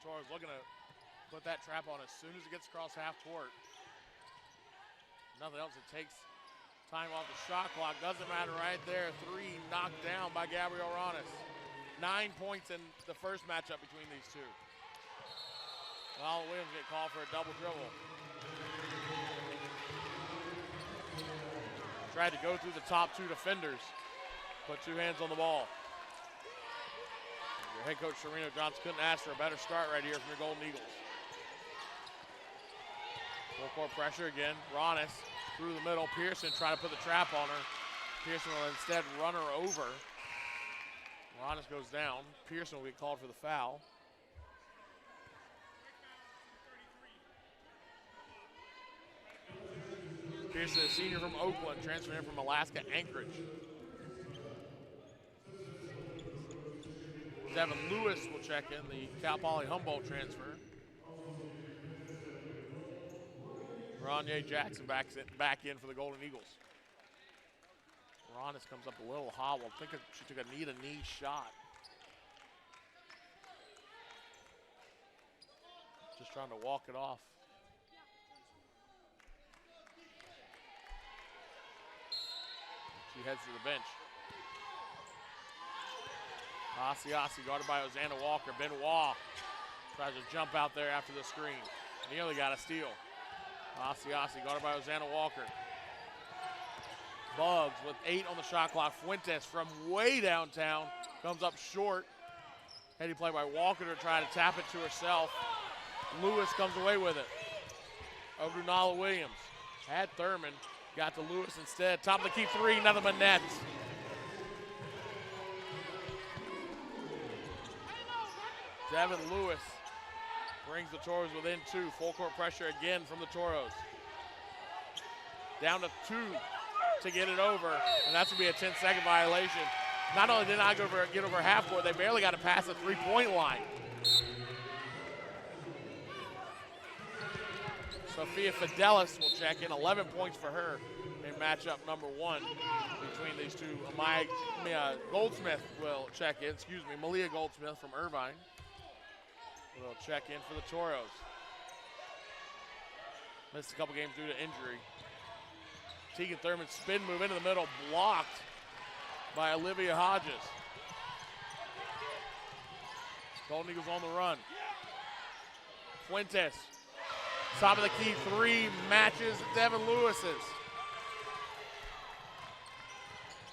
Torres looking to put that trap on as soon as it gets across half court. Nothing else. It takes time off the shot clock. Doesn't matter right there. 3 knocked down by Gabriel Ronis. 9 points in the first matchup between these two. Nala Williams get called for a double dribble. Tried to go through the top 2 defenders. Put 2 hands on the ball. Your head coach, Sereno Johnson, couldn't ask for a better start right here from your Golden Eagles. Full court pressure again. Ronis through the middle. Pearson trying to put the trap on her. Pearson will instead run her over. Ronis goes down. Pearson will be called for the foul. Pearson, a senior from Oakland, transferred in from Alaska Anchorage. Devin Lewis will check in, the Cal Poly Humboldt transfer. Ronye Jackson back in for the Golden Eagles. Ronis comes up a little hobbled. I think she took a knee-to-knee shot. Just trying to walk it off. She heads to the bench. Asiasi guarded by Hosanna Walker. Benoit tries to jump out there after the screen. Nearly got a steal. Asiasi guarded by Hosanna Walker. Bugs with 8 on the shot clock. Fuentes from way downtown comes up short. Heady play by Walker to try to tap it to herself. Lewis comes away with it. Over to Nala Williams. Had Thurman. Got to Lewis instead. Top of the key 3, nothing but net. Devin Lewis brings the Toros within 2. Full court pressure again from the Toros. Down to 2 to get it over, and that's going to be a 10-second violation. Not only did not get over half court, they barely got to pass the 3-point line. Sophia Fidelis will check in, 11 points for her in matchup number 1 between these two. Goldsmith will check in, Malia Goldsmith from Irvine will check in for the Toros. Missed a couple games due to injury. Tegan Thurman spin move into the middle, blocked by Olivia Hodges. Golden Eagles on the run. Fuentes, top of the key 3, matches Devin Lewis's.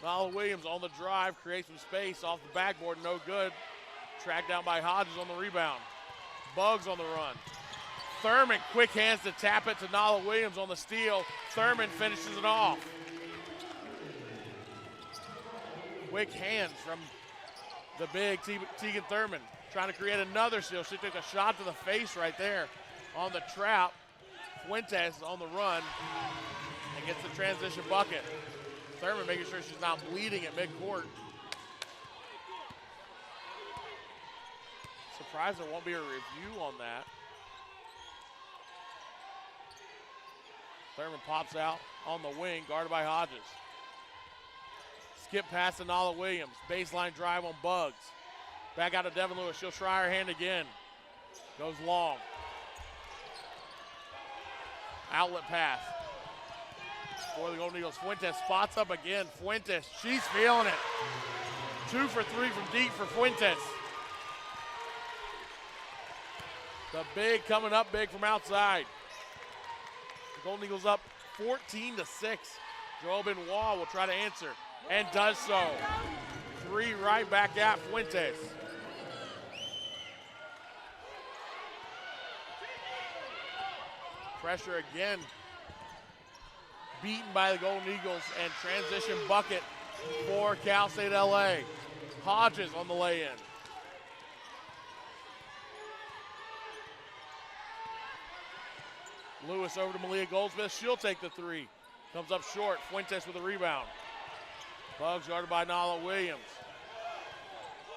Nala Williams on the drive, creates some space off the backboard, no good. Tracked down by Hodges on the rebound. Bugs on the run. Thurman, quick hands to tap it to Nala Williams on the steal. Thurman finishes it off. Quick hands from the big Tegan Thurman. Trying to create another steal. She took a shot to the face right there on the trap. Fuentes on the run and gets the transition bucket. Thurman making sure she's not bleeding at midcourt. Surprised there won't be a review on that. Thurman pops out on the wing, guarded by Hodges. Skip pass to Nala Williams. Baseline drive on Bugs. Back out to Devin Lewis. She'll try her hand again. Goes long. Outlet pass for the Golden Eagles. Fuentes spots up again. Fuentes, she's feeling it. 2 for 3 from deep for Fuentes. The big coming up big from outside. The Golden Eagles up 14-6. Joel Benoit will try to answer and does so. 3 right back at Fuentes. Pressure again. Beaten by the Golden Eagles and transition bucket for Cal State LA. Hodges on the lay-in. Lewis over to Malia Goldsmith. She'll take the 3. Comes up short. Fuentes with a rebound. Bugs guarded by Nala Williams.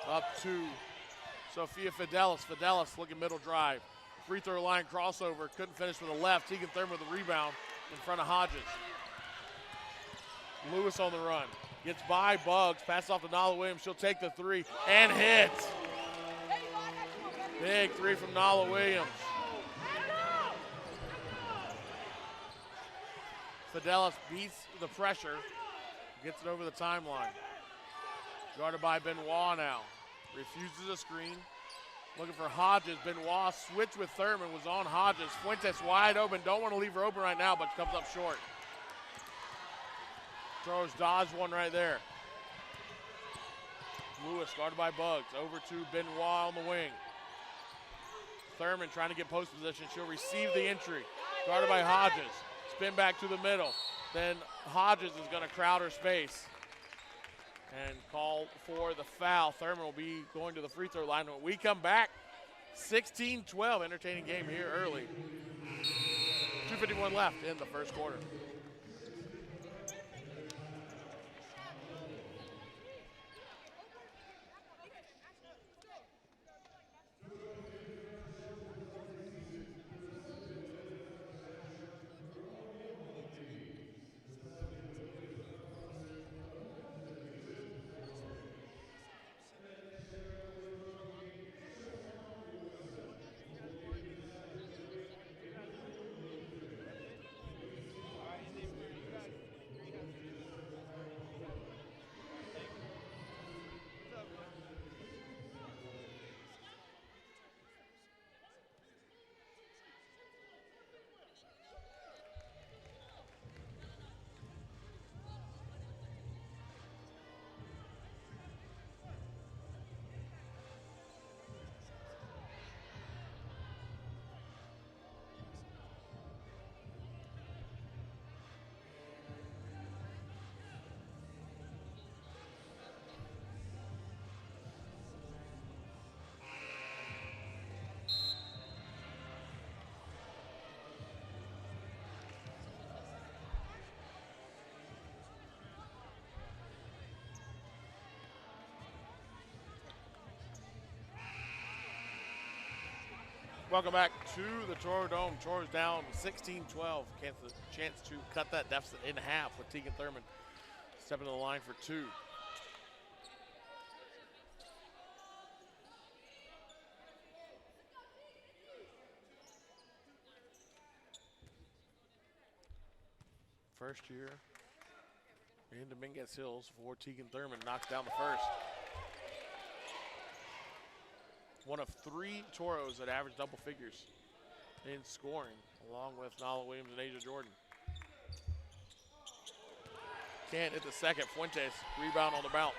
Up to Sophia Fidelis. Fidelis looking middle drive. Free throw line crossover. Couldn't finish with the left. Tegan Thurman with the rebound in front of Hodges. Lewis on the run. Gets by Bugs. Passes off to Nala Williams. She'll take the 3 and hits. Big three from Nala Williams. Fidelis beats the pressure, gets it over the timeline. Guarded by Benoit now. Refuses a screen. Looking for Hodges. Benoit switched with Thurman, was on Hodges. Fuentes wide open. Don't want to leave her open right now, but comes up short. Toros dodged one right there. Lewis guarded by Bugs. Over to Benoit on the wing. Thurman trying to get post position. She'll receive the entry. Guarded by Hodges. Spin back to the middle. Then Hodges is going to crowd her space and call for the foul. Thurman will be going to the free throw line. When we come back, 16-12, entertaining game here early. 2:51 left in the first quarter. Welcome back to the Toro Dome. Toro's down 16-12. Chance to cut that deficit in half with Tegan Thurman stepping to the line for two. First year in Dominguez Hills for Tegan Thurman. Knocks down the first. One of three Toros that average double figures in scoring, along with Nala Williams and Asia Jordan. Can't hit the second. Fuentes, rebound on the bounce.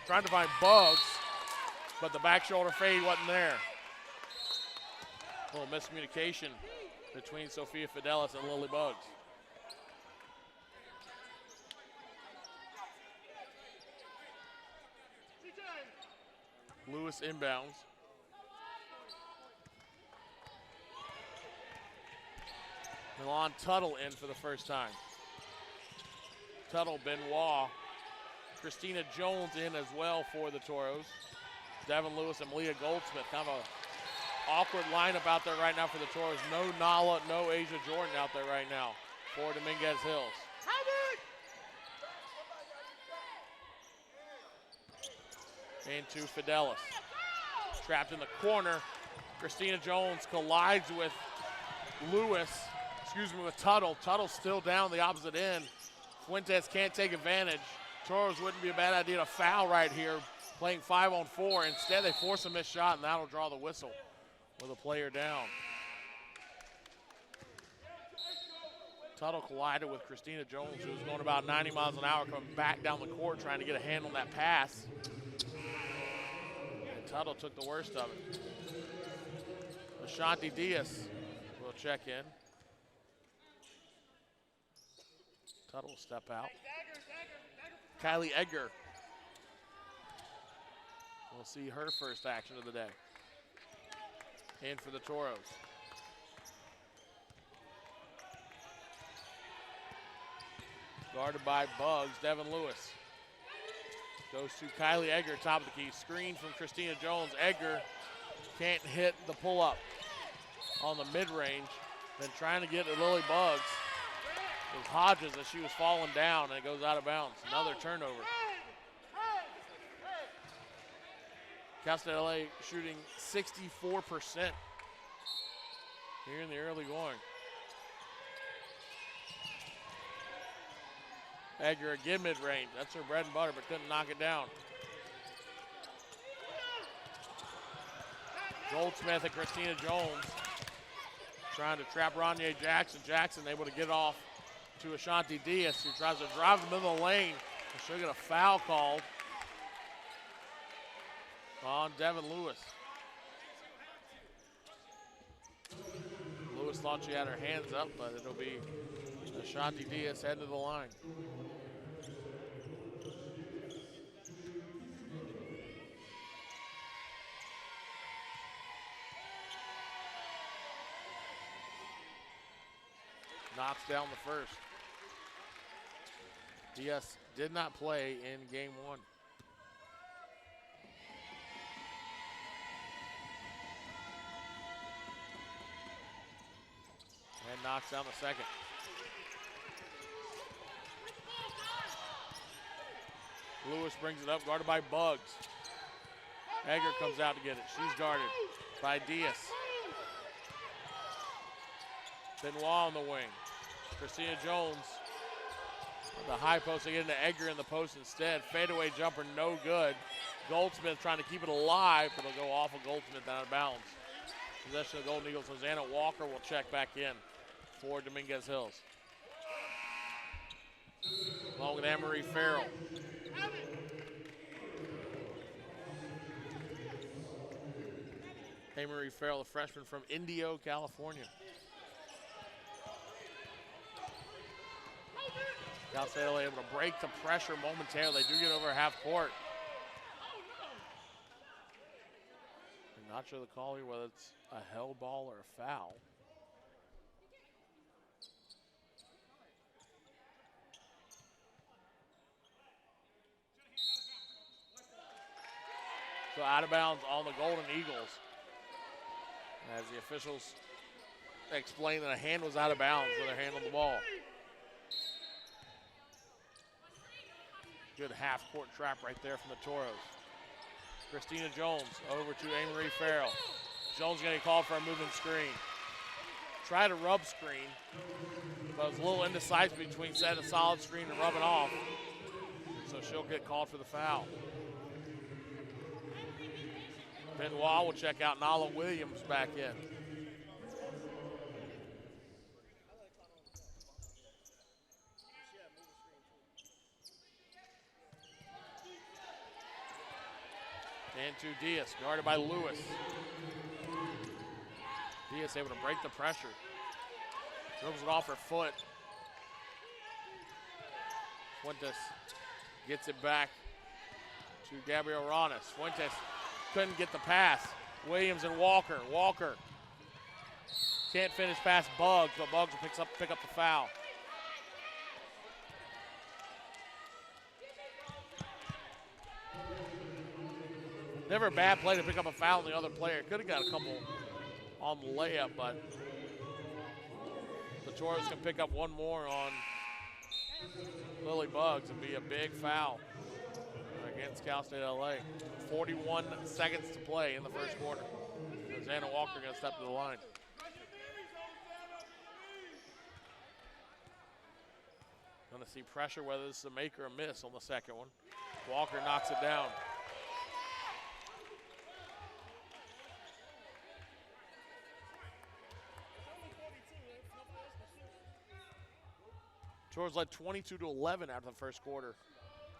Trying to find Bugs, but the back shoulder fade wasn't there. A little miscommunication between Sophia Fidelis and Lily Bugs. Lewis inbounds. Milan Tuttle in for the first time. Tuttle, Benoit, Christina Jones in as well for the Toros. Devin Lewis and Malia Goldsmith. Kind of an awkward lineup out there right now for the Toros. No Nala, no Asia Jordan out there right now for Dominguez Hills. Into Fidelis. Trapped in the corner. Christina Jones collides with with Tuttle. Tuttle's still down the opposite end. Fuentes can't take advantage. Toros wouldn't be a bad idea to foul right here, playing 5-on-4. Instead, they force a missed shot, and that'll draw the whistle with a player down. Tuttle collided with Christina Jones, who was going about 90 miles an hour, coming back down the court, trying to get a hand on that pass. Tuttle took the worst of it. Ashanti Diaz will check in. Tuttle will step out. Kylie Edgar. We'll see her first action of the day. In for the Toros. Guarded by Bugs, Devin Lewis. Goes to Kylie Edgar, top of the key. Screen from Christina Jones. Edgar can't hit the pull-up on the mid-range. Then trying to get to Lily Bugs. It was Hodges as she was falling down, and it goes out of bounds. Another turnover. Cal State LA shooting 64% here in the early going. Edgar again mid-range. That's her bread and butter, but couldn't knock it down. Goldsmith and Christina Jones trying to trap Ronye Jackson. Jackson able to get off to Ashanti Diaz, who tries to drive the middle of the lane. And she'll get a foul called on Devin Lewis. Lewis thought she had her hands up, but it'll be Ashanti Diaz heading to the line. Knocks down the first. Diaz did not play in game one. And knocks down the second. Lewis brings it up, guarded by Bugs. Egger comes out to get it. She's guarded by Diaz. Benoit on the wing. Christina Jones, the high post, they get into Egger in the post instead. Fadeaway jumper, no good. Goldsmith trying to keep it alive, but it'll go off of Goldsmith out of bounds. Possession of the Golden Eagles. Hosanna Walker will check back in for Dominguez Hills. Along with Anne-Marie Farrell. Anne-Marie Farrell, a freshman from Indio, California. Cal State LA able to break the pressure momentarily. They do get over half court. I'm not sure the call here, whether it's a held ball or a foul. So out of bounds on the Golden Eagles. As the officials explain that a hand was out of bounds when they handled the ball. Good half-court trap right there from the Toros. Christina Jones over to Anne-Marie Farrell. Jones going to get called for a moving screen. Tried to rub screen, but it was a little indecisive between setting a solid screen and rubbing off. So she'll get called for the foul. Benoit will check out. Nala Williams back in. And to Diaz, guarded by Lewis. Diaz able to break the pressure. Dribbles it off her foot. Fuentes gets it back to Gabriel Ronas. Fuentes couldn't get the pass. Williams and Walker. Walker can't finish past Bugs, but Bugs will pick up the foul. Never a bad play to pick up a foul on the other player. Could have got a couple on the layup, but the Toros can pick up one more on Lily Bugs and be a big foul against Cal State LA. 41 seconds to play in the first quarter. Rosanna Walker going to step to the line. Going to see pressure, whether this is a make or a miss on the second one. Walker knocks it down. Toros led 22-11 after the first quarter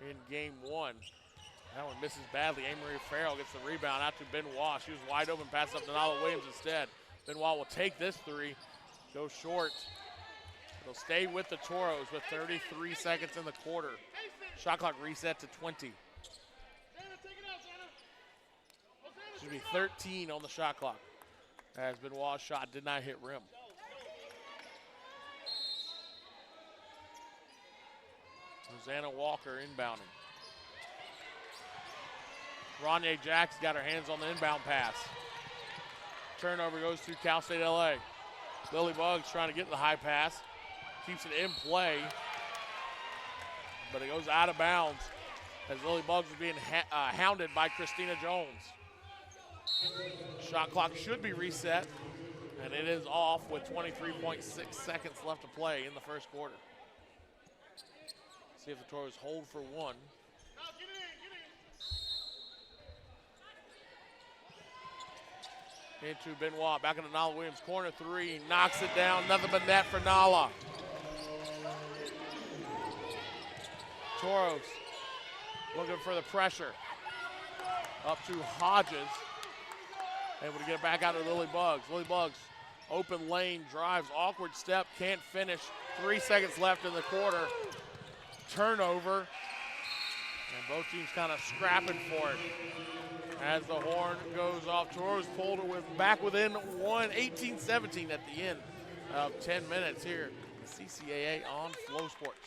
in game one. That one misses badly. Anne-Marie Farrell gets the rebound out to Benoit. She was wide open, passes up to Nala Williams instead. Benoit will take this three, go short. It'll stay with the Toros with 33 seconds in the quarter. Shot clock reset to 20. Should be 13 on the shot clock as Benoit's shot did not hit rim. Rosanna Walker inbounding. Ronye Jack's got her hands on the inbound pass. Turnover goes to Cal State LA. Lily Bugs trying to get the high pass. Keeps it in play, but it goes out of bounds as Lily Bugs is being hounded by Christina Jones. Shot clock should be reset, and it is off with 23.6 seconds left to play in the first quarter. See if the Toros hold for one. Into Benoit, back into Nala Williams, corner three, knocks it down, nothing but net for Nala. Toros looking for the pressure. Up to Hodges, able to get it back out to Lily Bugs. Lily Bugs, open lane, drives, awkward step, can't finish. 3 seconds left in the quarter. Turnover, and both teams kind of scrapping for it. As the horn goes off, Toros pulled it back within 18-17 at the end of 10 minutes here. The CCAA on Flow Sports.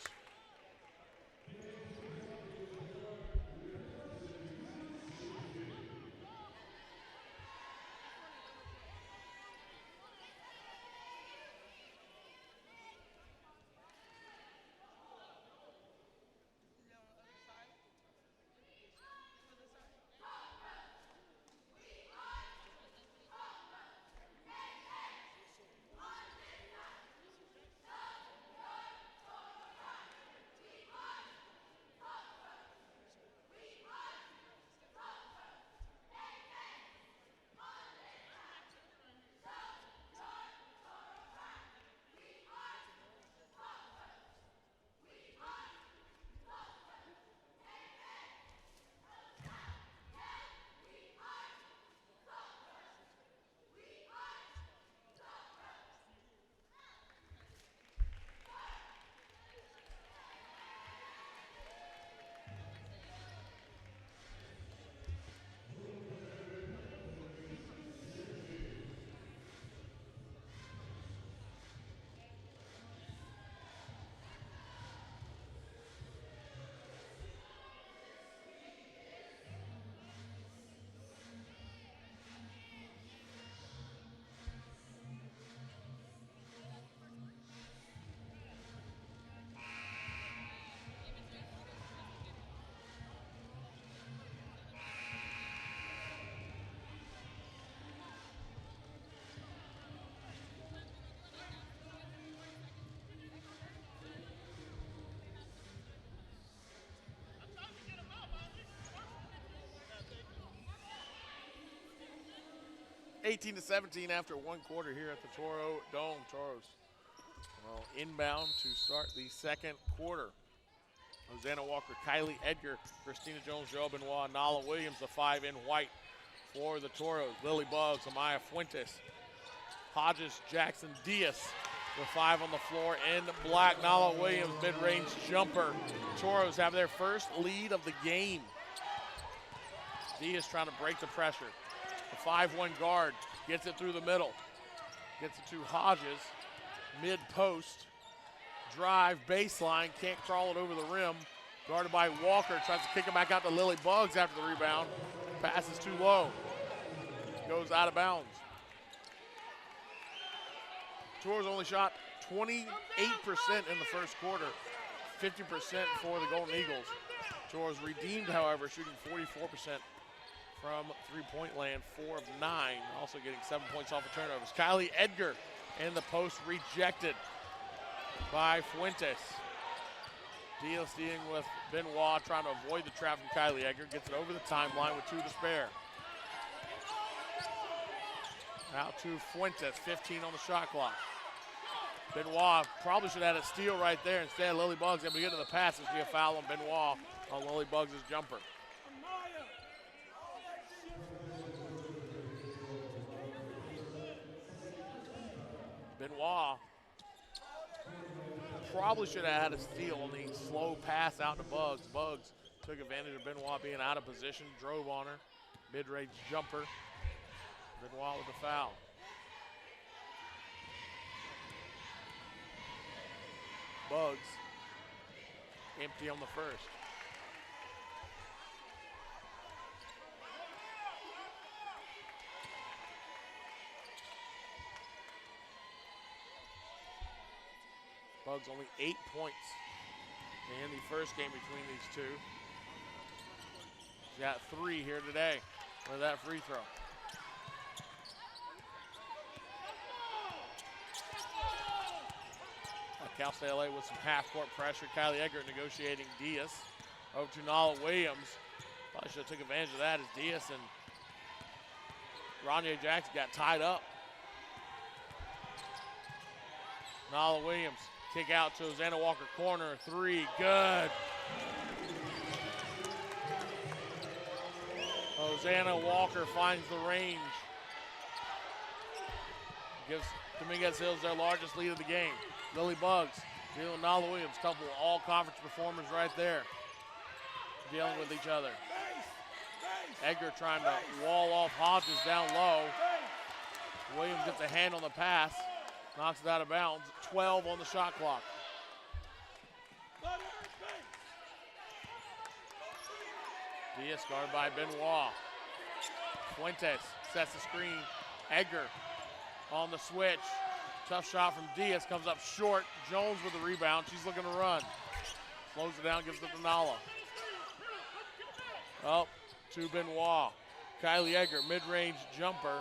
(18-17) after one quarter here at the Toro Dome. Toros inbound to start the second quarter. Hosanna Walker, Kylie Edgar, Christina Jones, Joe Benoit, Nala Williams, the 5 in white for the Toros. Lily Bugs, Amaya Fuentes, Hodges, Jackson Diaz, the 5 on the floor in black. Nala Williams, mid-range jumper. Toros have their first lead of the game. Diaz trying to break the pressure. The 5-1 guard gets it through the middle. Gets it to Hodges, mid-post. Drive, baseline, can't crawl it over the rim. Guarded by Walker, tries to kick it back out to Lily Bugs after the rebound. Pass is too low. Goes out of bounds. Tours only shot 28% in the first quarter, 50% for the Golden Eagles. Tours redeemed, however, shooting 44% from three-point land, 4 of 9, also getting 7 points off of turnovers. Kylie Edgar in the post, rejected by Fuentes. Diaz dealing with Benoit, trying to avoid the trap from Kylie Edgar. Gets it over the timeline with 2 to spare. Out to Fuentes, 15 on the shot clock. Benoit probably should have had a steal right there. Instead, Lily Bugs able to get to the pass. There's be a foul on Benoit on Lily Bugs' jumper. Benoit probably should have had a steal on the slow pass out to Bugs. Bugs took advantage of Benoit being out of position, drove on her. Mid-range jumper. Benoit with the foul. Bugs empty on the first. Bugs only 8 points in the first game between these two. He's got 3 here today with that free throw. Cal State LA with some half-court pressure. Kylie Eggert negotiating Diaz. Over to Nala Williams. Probably should have took advantage of that as Diaz and Ronye Jackson got tied up. Nala Williams, kick out to Hosanna Walker, corner, three, good. Hosanna Walker finds the range. Gives Dominguez Hills their largest lead of the game. Lily Bugs dealing with Nala Williams, couple all-conference performers right there. Dealing with each other. Edgar trying to wall off Hodges down low. Williams gets a hand on the pass, knocks it out of bounds. 12 on the shot clock. Diaz guarded by Benoit. Fuentes sets the screen. Edgar on the switch. Tough shot from Diaz, comes up short. Jones with the rebound, she's looking to run. Slows it down, gives it to Nala. Up to Benoit. Kylie Egger, mid-range jumper.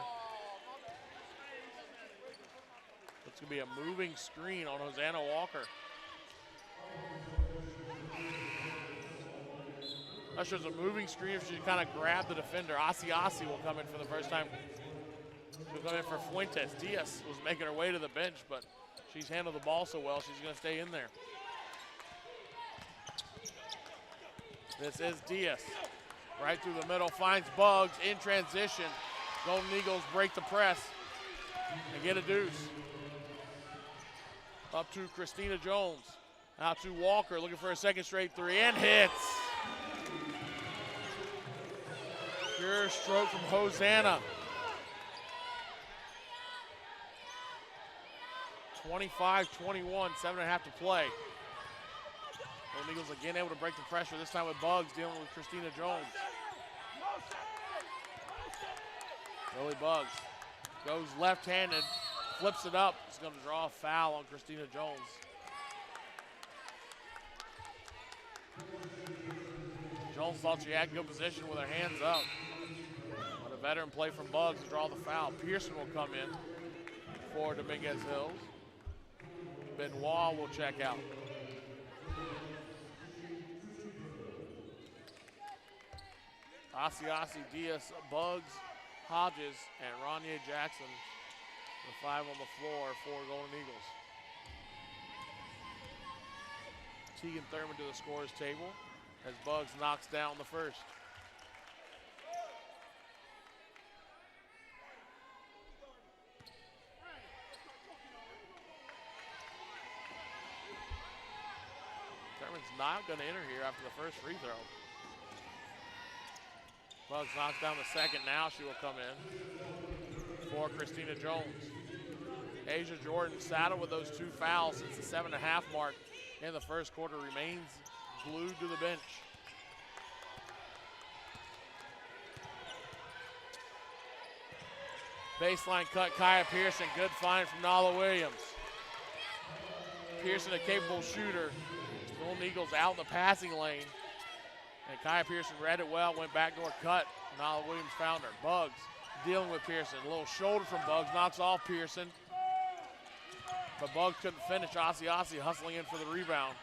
It's gonna be a moving screen on Hosanna Walker. Not sure it's a moving screen if she kind of grabbed the defender. Asiasi will come in for the first time. She'll come in for Fuentes. Diaz was making her way to the bench, but she's handled the ball so well, she's gonna stay in there. This is Diaz. Right through the middle, finds Bugs in transition. Golden Eagles break the press and get a deuce. Up to Christina Jones. Out to Walker, looking for a second straight three, and hits. Pure stroke from Hosanna. 25-21, 7.5 to play. Golden Eagles again able to break the pressure, this time with Bugs dealing with Christina Jones. Lily Bugs goes left-handed, flips it up. It's going to draw a foul on Christina Jones. Jones thought she had good position with her hands up. But a veteran play from Bugs to draw the foul. Pearson will come in for Dominguez Hills. Benoit will check out. Asiasi, Diaz, Bugs, Hodges, and Ronye Jackson, the five on the floor for Golden Eagles. Tegan Thurman to the scorer's table as Bugs knocks down the first. Thurman's not going to enter here after the first free throw. Bugs knocks down the second. Now she will come in for Christina Jones. Asia Jordan saddled with those two fouls since the 7.5 mark in the first quarter, remains glued to the bench. Baseline cut, Kaya Pearson. Good find from Nala Williams. Pearson, a capable shooter. Golden Eagles out in the passing lane. And Kaya Pearson read it well, went backdoor cut. Nala Williams found her. Bugs dealing with Pearson. A little shoulder from Bugs, knocks off Pearson. But Bugs couldn't finish. Asiasi hustling in for the rebound.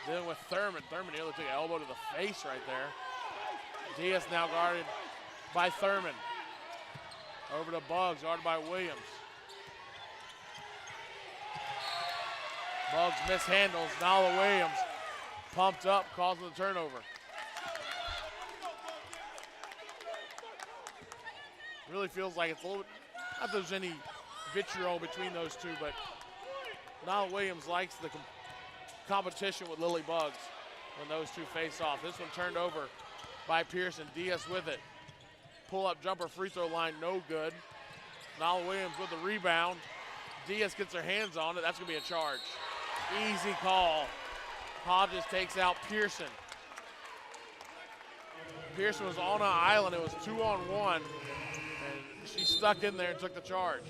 Dealing with Thurman. Thurman nearly took an elbow to the face right there. Diaz now guarded by Thurman. Over to Bugs, guarded by Williams. Bugs mishandles. Nala Williams pumped up, causing the turnover. Really feels like it's a little bit, not that there's any vitriol between those two, but Nala Williams likes the competition with Lily Bugs when those two face off. This one turned over by Pearson. Diaz with it. Pull-up jumper, free throw line, no good. Nala Williams with the rebound. Diaz gets her hands on it. That's going to be a charge. Easy call. Hodges takes out Pearson. Pearson was on an island. It was 2-on-1, and she stuck in there and took the charge.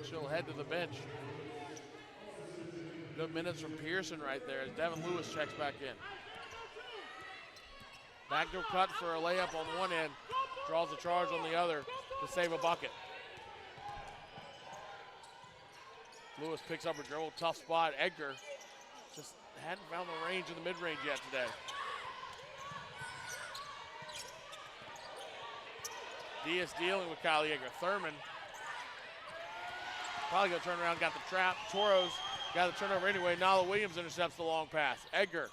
She'll head to the bench. Good minutes from Pearson right there as Devin Lewis checks back in. Backdoor cut for a layup on one end, draws a charge on the other to save a bucket. Lewis picks up a dribble, tough spot. Edgar just hadn't found the range in the mid-range yet today. Diaz dealing with Kylie Edgar. Thurman probably gonna turn around, got the trap. Toros got the turnover anyway. Nala Williams intercepts the long pass. Edgar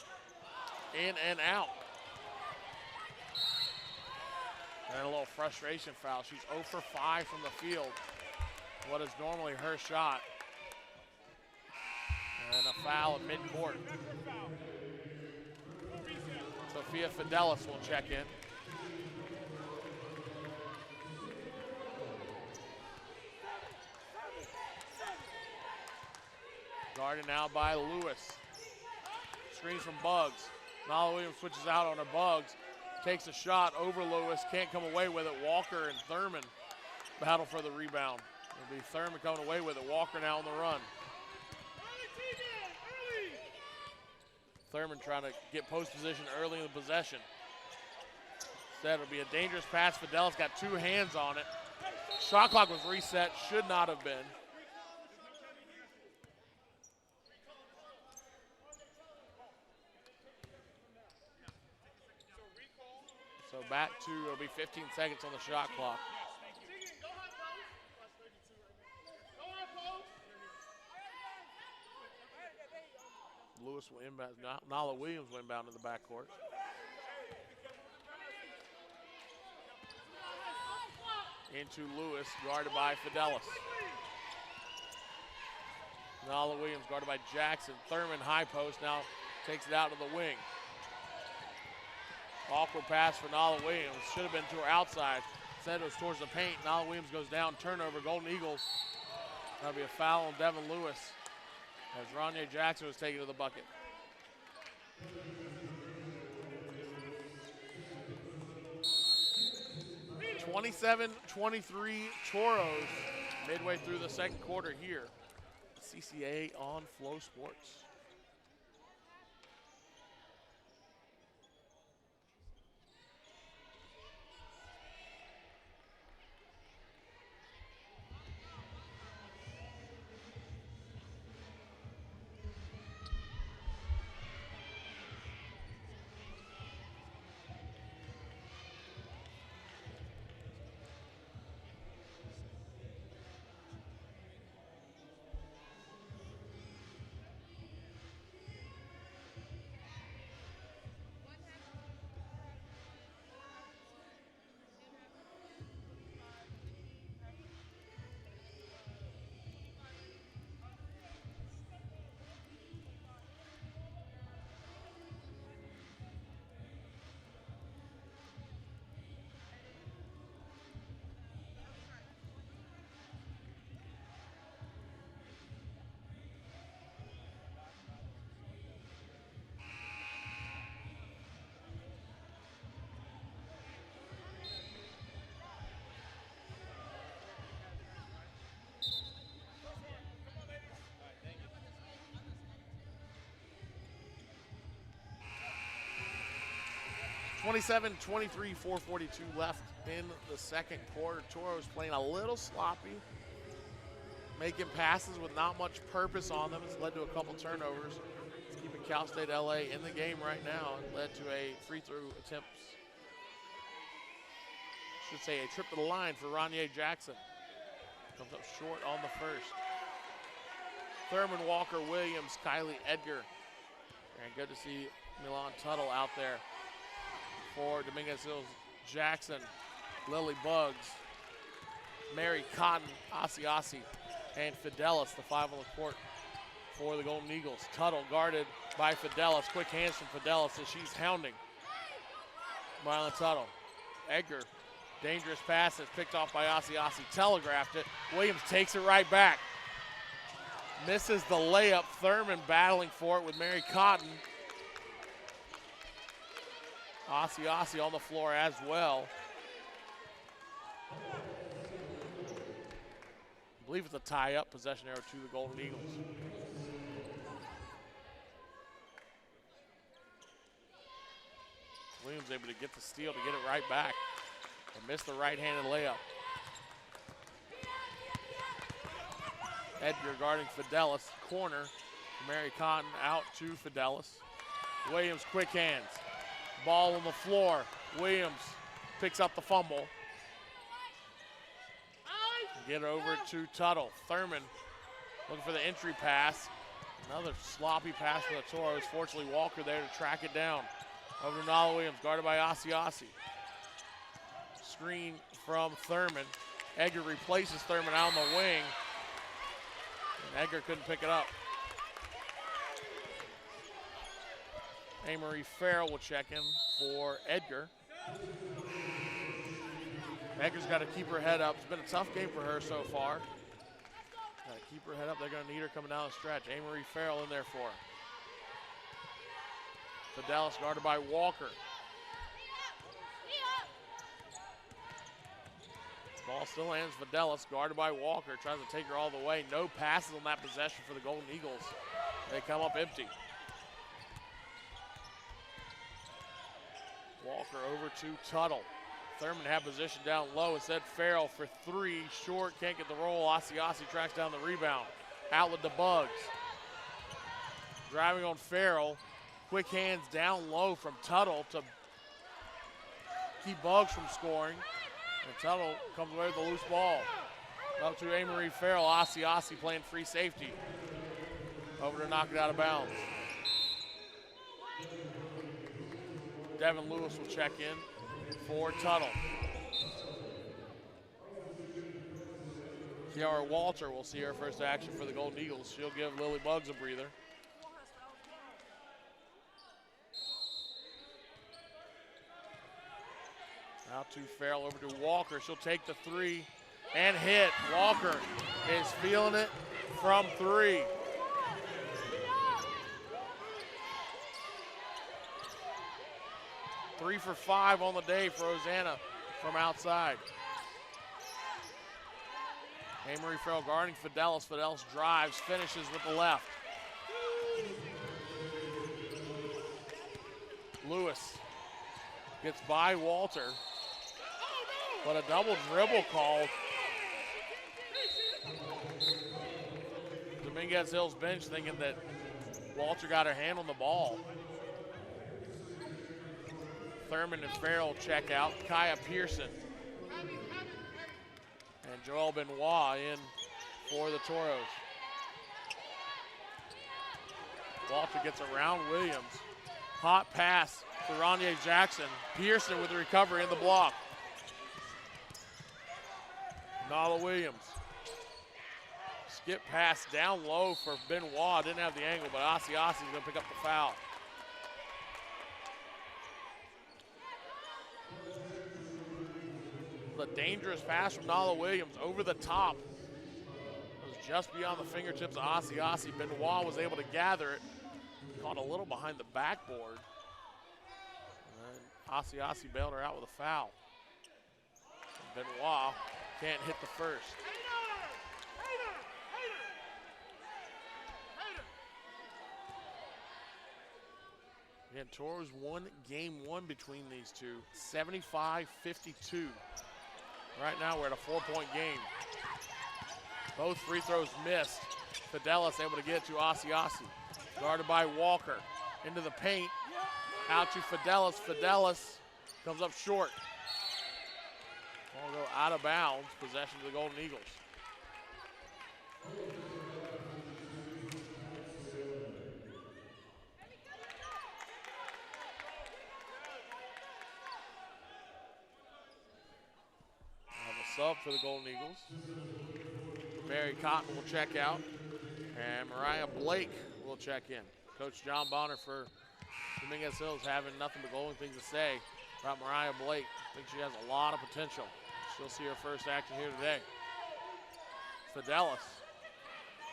in and out. And a little frustration foul. She's 0 for 5 from the field. What is normally her shot. And a foul at midcourt. Sophia Fidelis will check in. Guarded now by Lewis. Screens from Bugs. Nala Williams switches out on her. Bugs takes a shot over Lewis, can't come away with it. Walker and Thurman battle for the rebound. It'll be Thurman coming away with it. Walker now on the run. Thurman trying to get post position early in the possession. Instead, it'll be a dangerous pass. Fidelis got 2 hands on it. Shot clock was reset, should not have been. So back to, it'll be 15 seconds on the shot clock. Lewis will inbound, Nala Williams will inbound in the backcourt. Into Lewis, guarded by Fidelis. Nala Williams guarded by Jackson. Thurman high post now takes it out to the wing. Awkward pass for Nala Williams. Should have been to her outside. Instead it was towards the paint. Nala Williams goes down, turnover, Golden Eagles. That'll be a foul on Devin Lewis as Ronye Jackson was taken to the bucket. (27-23) Toros midway through the second quarter here. CCAA on Flow Sports. (27-23), 4:42 left in the second quarter. Toros playing a little sloppy, making passes with not much purpose on them. It's led to a couple turnovers. It's keeping Cal State LA in the game right now. It led to a free throw attempt. Should say a trip to the line for Ronye Jackson. Comes up short on the first. Thurman, Walker, Williams, Kylie Edgar. And good to see Milan Tuttle out there for Dominguez Hills. Jackson, Lily Bugs, Mary Cotton, Asiasi, and Fidelis, the 5 on the court for the Golden Eagles. Tuttle guarded by Fidelis. Quick hands from Fidelis as she's hounding Milan Tuttle. Edgar, dangerous pass that's picked off by Asiasi, telegraphed it. Williams takes it right back. Misses the layup. Thurman battling for it with Mary Cotton. Asiasi on the floor as well. I believe it's a tie-up, possession arrow to the Golden Eagles. Williams able to get the steal to get it right back and missed the right-handed layup. Edgar guarding Fidelis. Corner. Mary Cotton out to Fidelis. Williams, quick hands. Ball on the floor. Williams picks up the fumble. Get over to Tuttle. Thurman looking for the entry pass. Another sloppy pass for the Toros. Fortunately, Walker there to track it down. Over to Nala Williams, guarded by Asiasi. Screen from Thurman. Edgar replaces Thurman out on the wing. And Edgar couldn't pick it up. Amory Farrell will check in for Edgar. Edgar's got to keep her head up. It's been a tough game for her so far. Got to keep her head up. They're going to need her coming down the stretch. Amory Farrell in there for her. Fidelis guarded by Walker. Ball still lands Fidelis, guarded by Walker. Tries to take her all the way. No passes on that possession for the Golden Eagles. They come up empty. Walker over to Tuttle. Thurman had position down low. Instead, Farrell for three. Short, can't get the roll. Asiasi tracks down the rebound. Outlet to Bugs. Driving on Farrell. Quick hands down low from Tuttle to keep Bugs from scoring. And Tuttle comes away with the loose ball. Up to Amory Farrell. Asiasi playing free safety. Over to knock it out of bounds. Devin Lewis will check in for Tuttle. Kiara Walter will see her first action for the Golden Eagles. She'll give Lily Bugs a breather. Out to Farrell, over to Walker. She'll take the three and hit. Walker is feeling it from three. Three for 5 on the day for Rosanna from outside. Amory Farrell guarding Fidelis. Fidelis drives, finishes with the left. Lewis gets by Walter, but a double dribble called. Dominguez Hill's bench thinking that Walter got her hand on the ball. Thurman and Farrell check out. Kaya Pearson and Joel Benoit in for the Toros. Walter gets around Williams. Hot pass for Ronye Jackson. Pearson with the recovery in the block. Nala Williams. Skip pass down low for Benoit. Didn't have the angle, but Asiasi's going to pick up the foul. The dangerous pass from Nala Williams over the top. It was just beyond the fingertips of Asiasi. Benoit was able to gather it. Caught a little behind the backboard. And Asiasi bailed her out with a foul. And Benoit can't hit the first. Again, Toros won game one between these two, 75-52. Right now we're at a 4-point game. Both free throws missed. Fidelis able to get to Asiasi. Guarded by Walker. Into the paint. Out to Fidelis. Fidelis comes up short. Ball go out of bounds. Possession to the Golden Eagles. Sub for the Golden Eagles. Mary Cotton will check out, and Mariah Blake will check in. Coach John Bonner for Dominguez Hills having nothing but golden things to say about Mariah Blake. I think she has a lot of potential. She'll see her first action here today. Fidelis.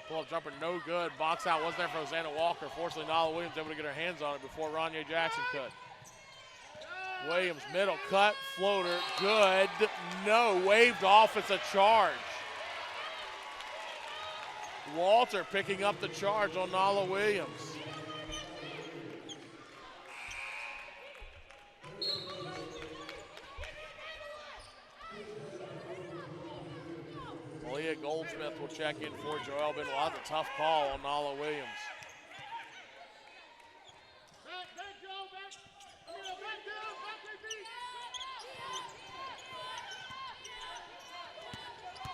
Pull-up jumper, no good. Box out was there for Rosanna Walker. Fortunately, Nala Williams able to get her hands on it before Ronye Jackson could. Williams, middle cut, floater, good. No, waved off, it's a charge. Walter picking up the charge on Nala Williams. Malia Goldsmith will check in for Joel Benoit. That's a tough call on Nala Williams.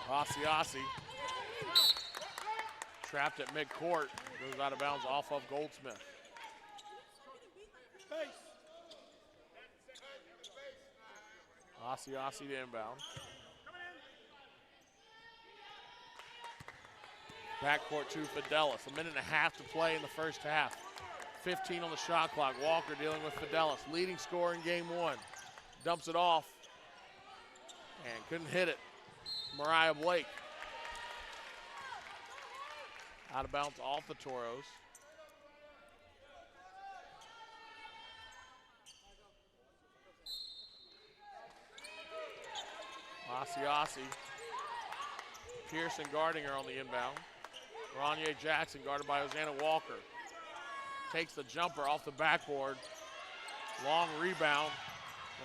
Asiasi trapped at midcourt, goes out of bounds off of Goldsmith. Asiasi to inbound. Backcourt to Fidelis. 1.5 minutes to play in the first half. 15 on the shot clock. Walker dealing with Fidelis. Leading scorer in game one. Dumps it off and couldn't hit it. Mariah Blake. Out of bounds off the Toros. Asiasi. Pearson guarding her on the inbound. Ranye Jackson guarded by Hosanna Walker. Takes the jumper off the backboard. Long rebound.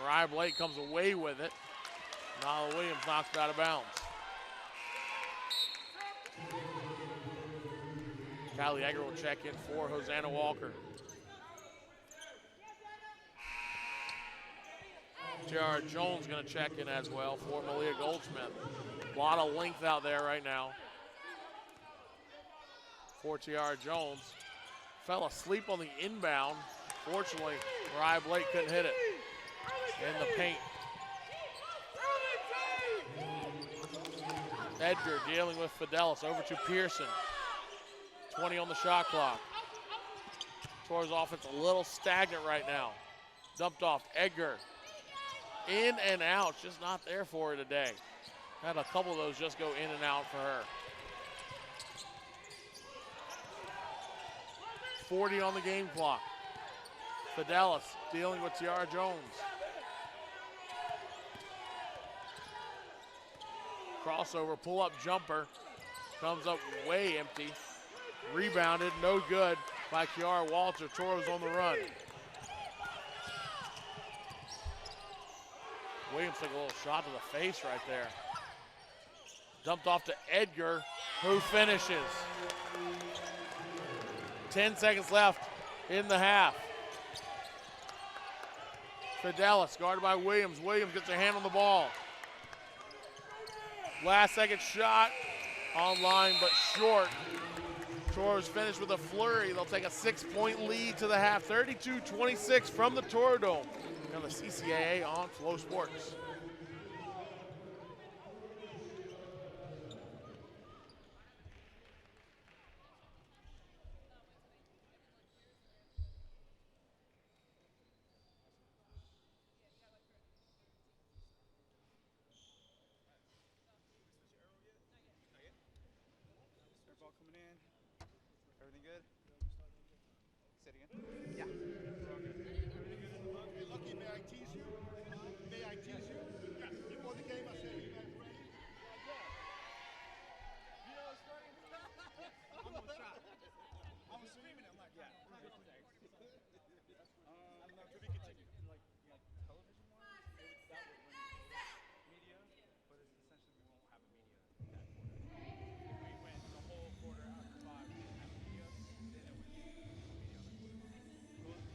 Mariah Blake comes away with it. Nala Williams knocks it out of bounds. Kylie Egger will check in for Hosanna Walker. J.R. Jones going to check in as well for Malia Goldsmith. A lot of length out there right now for T.R. Jones. Fell asleep on the inbound. Fortunately, Mariah Blake couldn't hit it in the paint. Edgar dealing with Fidelis. Over to Pearson. 20 on the shot clock. Torres offense a little stagnant right now. Dumped off. Edgar. In and out. Just not there for her today. Had a couple of those just go in and out for her. 40 on the game clock. Fidelis dealing with Tiara Jones. Crossover, pull-up jumper. Comes up way empty. Rebounded, no good by Kiara Walter. Toros on the run. Williams took a little shot to the face right there. Dumped off to Edgar, who finishes. 10 seconds left in the half. Fidelis guarded by Williams. Williams gets her hand on the ball. Last second shot, online but short. Toros finished with a flurry. They'll take a 6-point lead to the half. 32-26 from the Toro Dome. On the CCAA on Flow Sports. Ball coming in. Everything good? Say it again. Yeah. Hey, Lucky, may I tease you? May I tease you? Yes. Before the game, I said, you guys ready? You know what's funny? I'm on shot. I was screaming. I'm like, yeah. To be continued. Like television-wise, that would win media, but it's essentially we won't have a media that quarter. If we win the whole quarter after 5, we didn't have media, then it would be media on the quarter.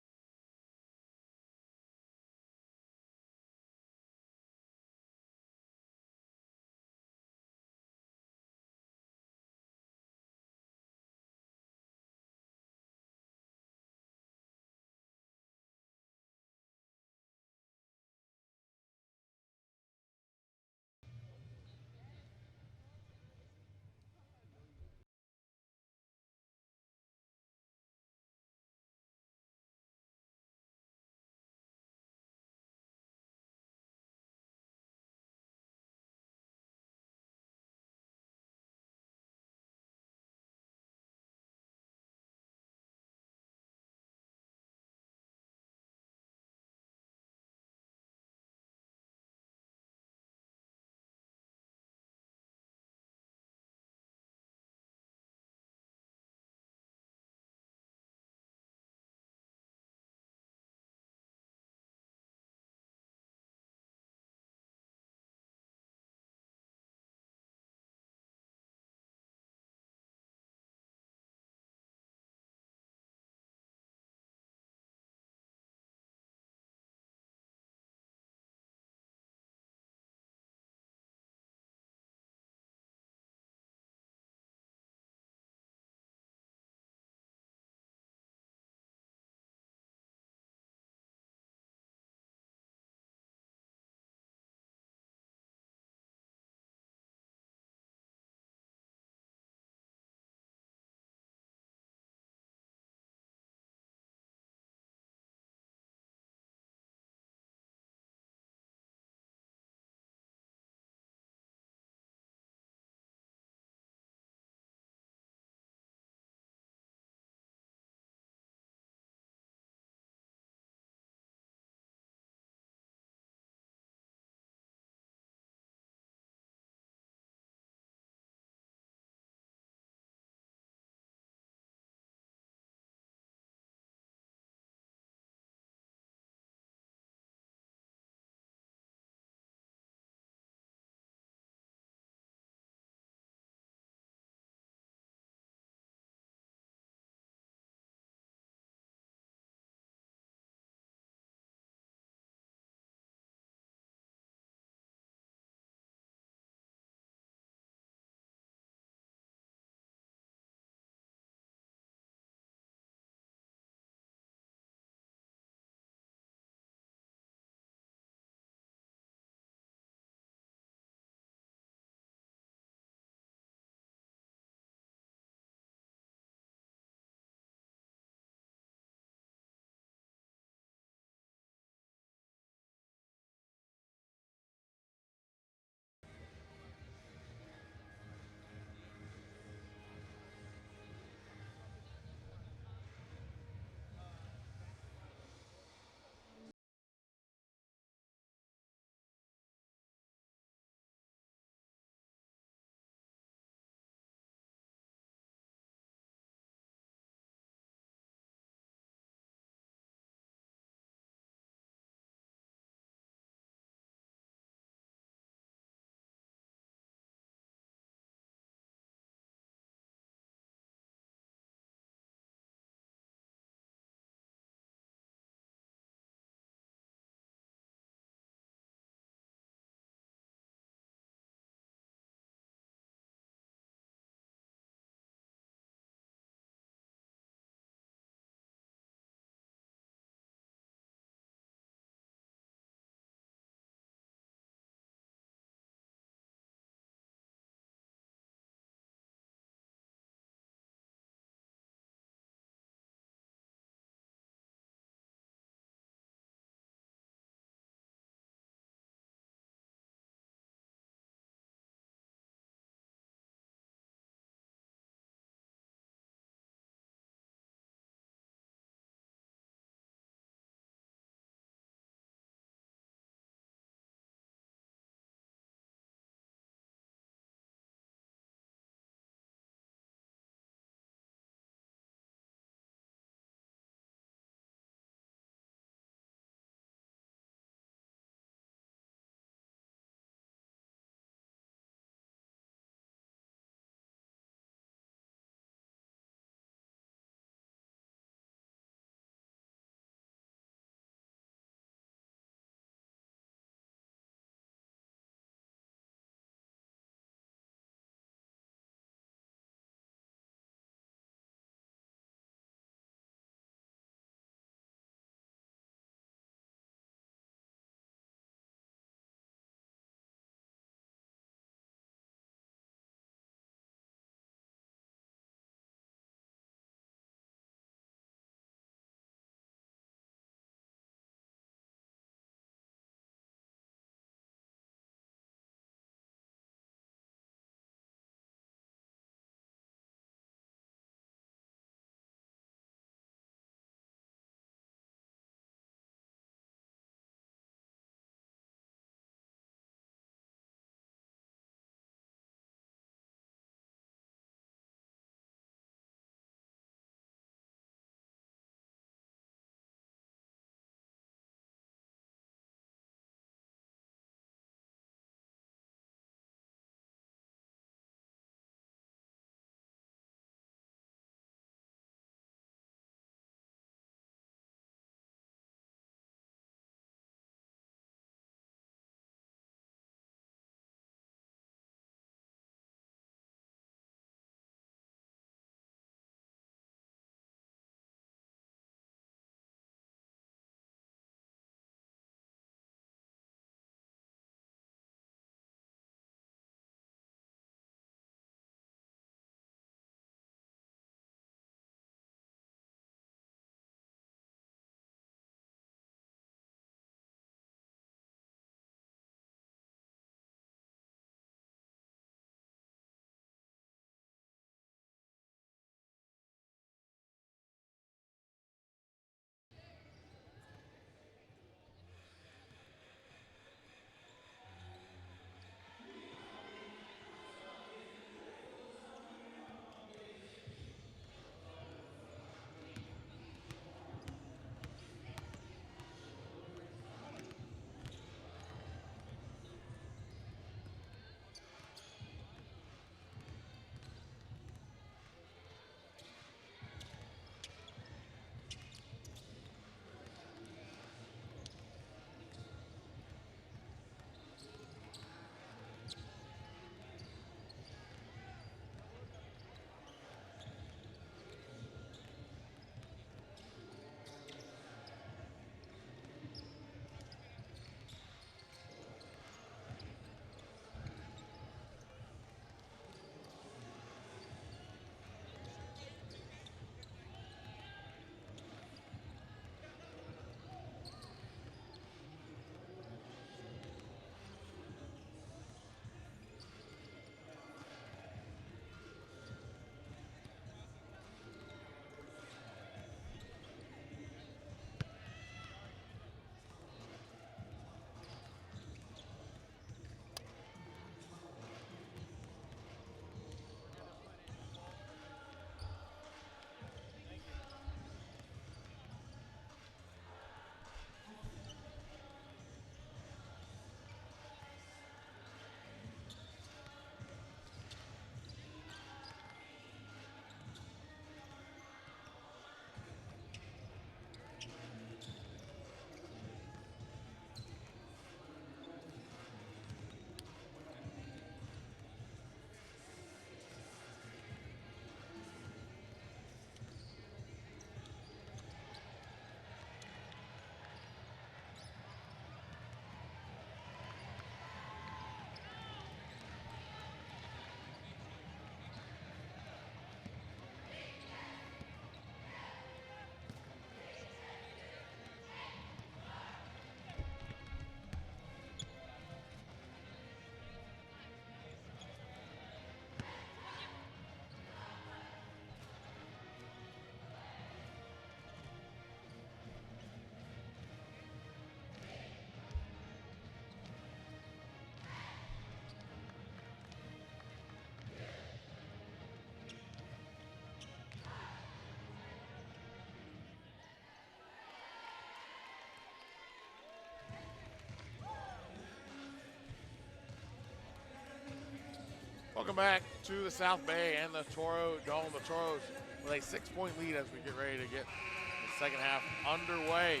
Welcome back to the South Bay and the Toro Dome. The Toros with a 6-point lead as we get ready to get the second half underway.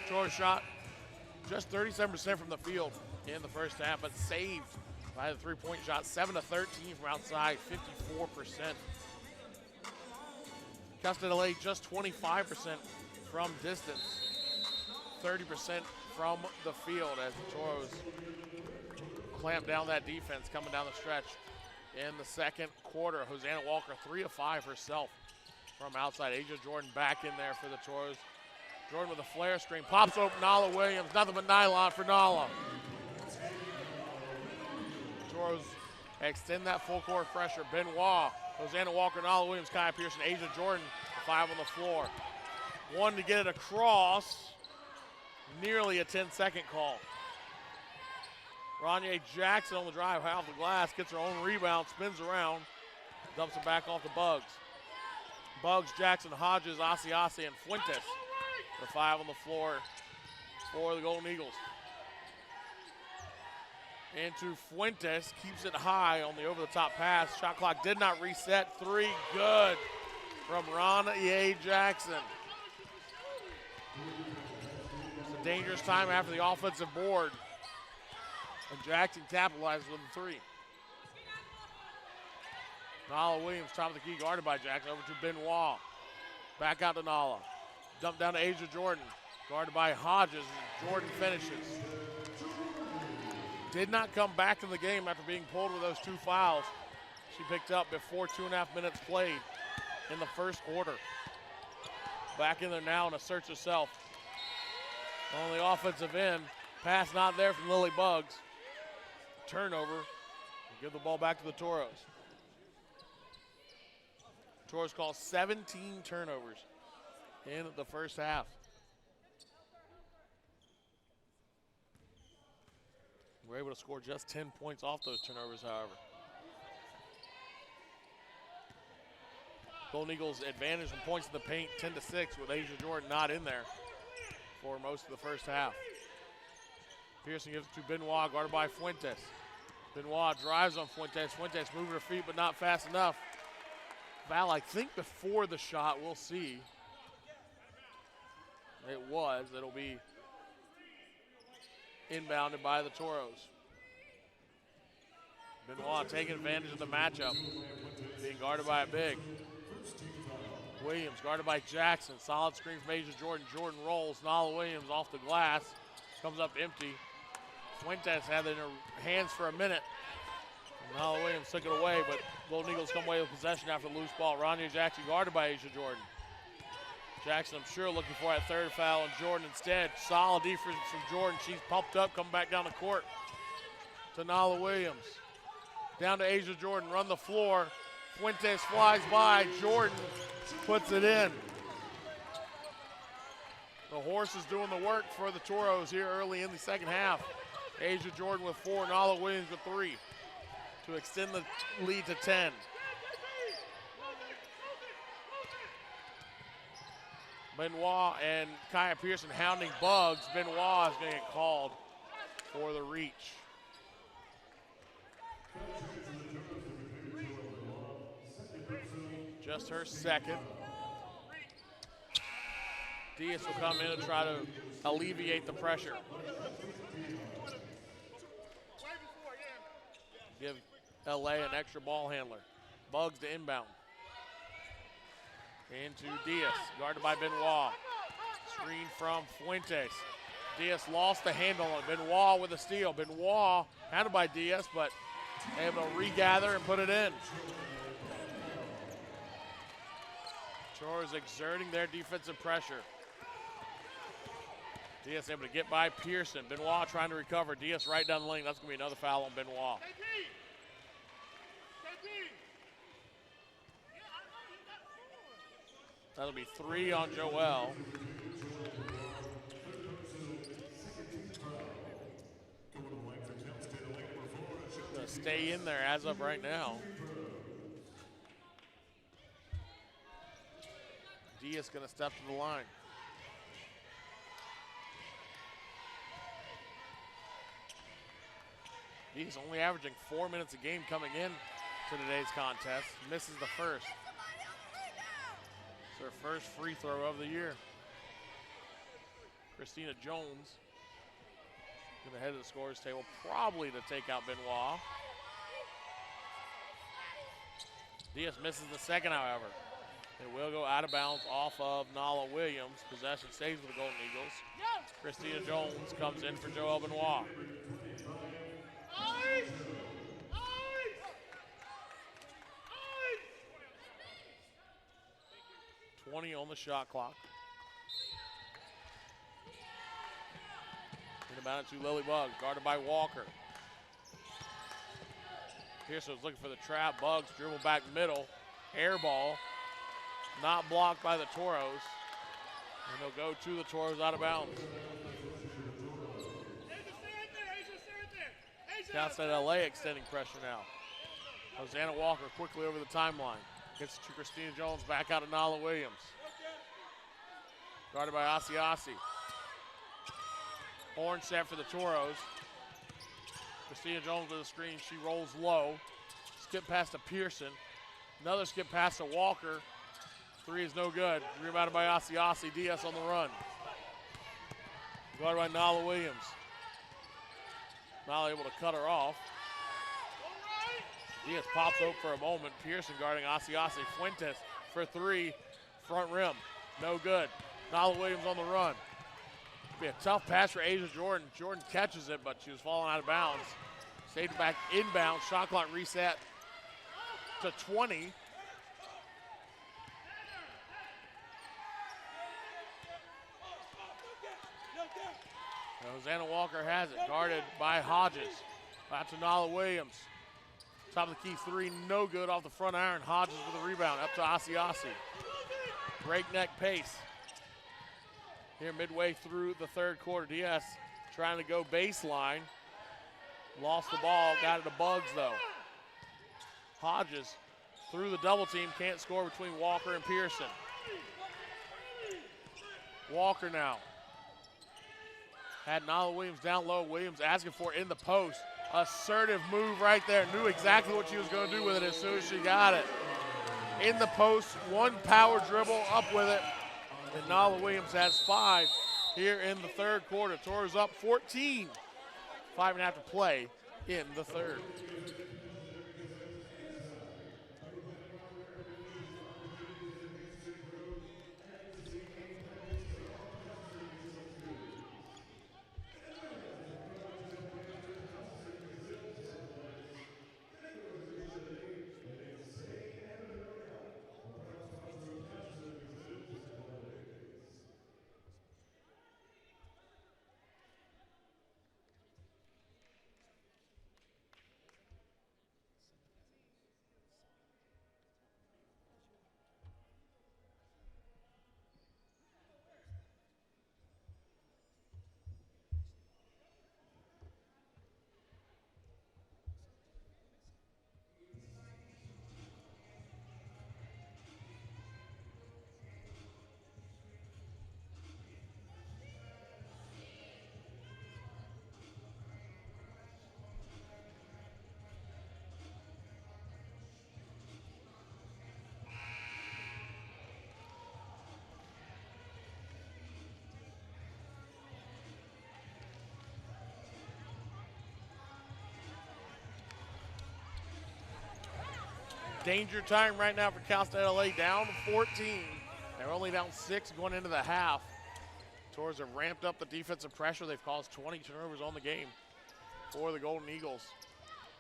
Toros shot just 37% from the field in the first half, but saved by the three-point shot, 7 of 13 from outside, 54%. Castanele just 25% from distance, 30% from the field as the Toros clamp down that defense coming down the stretch in the second quarter. Hosanna Walker 3 of 5 herself from outside. Asia Jordan back in there for the Toros. Jordan with a flare screen, pops open Nala Williams, nothing but nylon for Nala. Toros extend that full court pressure. Benoit, Hosanna Walker, Nala Williams, Kaya Pearson, Asia Jordan, the 5 on the floor. One to get it across, nearly a 10-second call. Ranye Jackson on the drive, high off the glass, gets her own rebound, spins around, dumps it back off the Bugs. Bugs, Jackson, Hodges, Asiasi, and Fuentes. The 5 on the floor for the Golden Eagles. Into Fuentes, keeps it high on the over-the-top pass. Shot clock did not reset. 3, good from Ranye Jackson. It's a dangerous time after the offensive board. And Jackson capitalizes with a 3. Nala Williams, top of the key, guarded by Jackson, over to Benoit. Back out to Nala. Dump down to Asia Jordan, guarded by Hodges, and Jordan finishes. Did not come back in the game after being pulled with those 2 fouls she picked up before 2.5 minutes played in the first quarter. Back in there now and asserts herself. On the offensive end, pass not there from Lily Bugs. Turnover, give the ball back to the Toros. Toros call 17 turnovers in the first half. We're able to score just 10 points off those turnovers, however. Golden Eagles advantage from points in the paint, 10-6, with Asia Jordan not in there for most of the first half. Pearson gives it to Benoit, guarded by Fuentes. Benoit drives on Fuentes. Fuentes moving her feet, but not fast enough. Foul, I think, before the shot. We'll see. It was. It'll be inbounded by the Toros. Benoit taking advantage of the matchup, being guarded by a big. Williams guarded by Jackson. Solid screen from Asia Jordan. Jordan rolls. Nala Williams off the glass. Comes up empty. Fuentes had it in her hands for a minute. Nala Williams took it away, but Golden Eagles come away with possession after the loose ball. Rania Jackson guarded by Asia Jordan. Jackson, I'm sure, looking for that 3rd foul, and Jordan instead. Solid defense from Jordan. She's pumped up, coming back down the court to Nala Williams. Down to Asia Jordan, run the floor. Fuentes flies by. Jordan puts it in. The horse is doing the work for the Toros here early in the second half. Asia Jordan with 4, Nala Williams with 3 to extend the lead to 10. Benoit and Kaya Pearson hounding Bugs. Benoit is going to get called for the reach. Just her second. Diaz will come in and try to alleviate the pressure. Give LA an extra ball handler. Bugs to inbound. Into Diaz, guarded by Benoit. Screen from Fuentes. Diaz lost the handle on Benoit with a steal. Benoit handled by Diaz, but able to regather and put it in. Toros exerting their defensive pressure. Diaz able to get by Pearson. Benoit trying to recover. Diaz right down the lane. That's going to be another foul on Benoit. That'll be 3 on Joel. Gonna stay in there as of right now. Diaz gonna step to the line. Diaz only averaging 4 minutes a game coming in to today's contest. Misses the first. It's her first free throw of the year. Christina Jones gonna head to the scorer's table, probably to take out Benoit. Diaz misses the second, however. It will go out of bounds off of Nala Williams. Possession stays with the Golden Eagles. Christina Jones comes in for Joelle Benoit. 20 on the shot clock. Inbound it to Lily Buggs, guarded by Walker. Pearson was looking for the trap. Buggs dribble back middle. Air ball. Not blocked by the Toros. And they'll go to the Toros out of bounds. Cal State LA extending pressure now. Hosanna Walker quickly over the timeline. Gets to Christina Jones, back out to Nala Williams. Guarded by Asiasi. Horn set for the Toros. Christina Jones with the screen. She rolls low. Skip pass to Pearson. Another skip pass to Walker. Three is no good. Rebounded by Asiasi. Diaz on the run. Guarded by Nala Williams. Nala able to cut her off. Diaz pops up for a moment. Pearson guarding Asiasi. Fuentes for three. Front rim. No good. Nala Williams on the run. Be a tough pass for Asia Jordan. Jordan catches it, but she was falling out of bounds. Stayed back inbound. Shot clock reset to 20. Hosanna Walker has it, guarded by Hodges. Back to Nala Williams. Top of the key three, no good off the front iron. Hodges with a rebound, up to Asiasi. Breakneck pace. Here midway through the third quarter. Diaz trying to go baseline. Lost the ball, got it to Buggs though. Hodges through the double team, can't score between Walker and Pearson. Walker now. Had Nala Williams down low. Williams asking for it in the post. Assertive move right there. Knew exactly what she was going to do with it as soon as she got it. In the post, one power dribble, up with it. And Nala Williams has 5 here in the third quarter. Toros up 14. 5.5 to play in the third. Danger time right now for Cal State LA, down 14. They're only down 6 going into the half. Tours have ramped up the defensive pressure. They've caused 20 turnovers on the game for the Golden Eagles.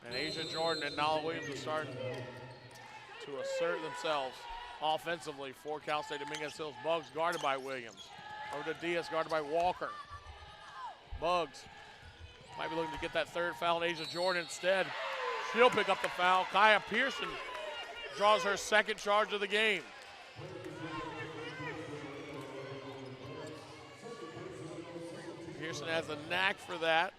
And Asia Jordan and Nala Williams are starting to assert themselves offensively for Cal State Dominguez Hills. Buggs guarded by Williams. Over to Diaz, guarded by Walker. Buggs might be looking to get that third foul, and Asia Jordan instead. She'll pick up the foul. Kaya Pearson draws her second charge of the game. Pearson has a knack for that.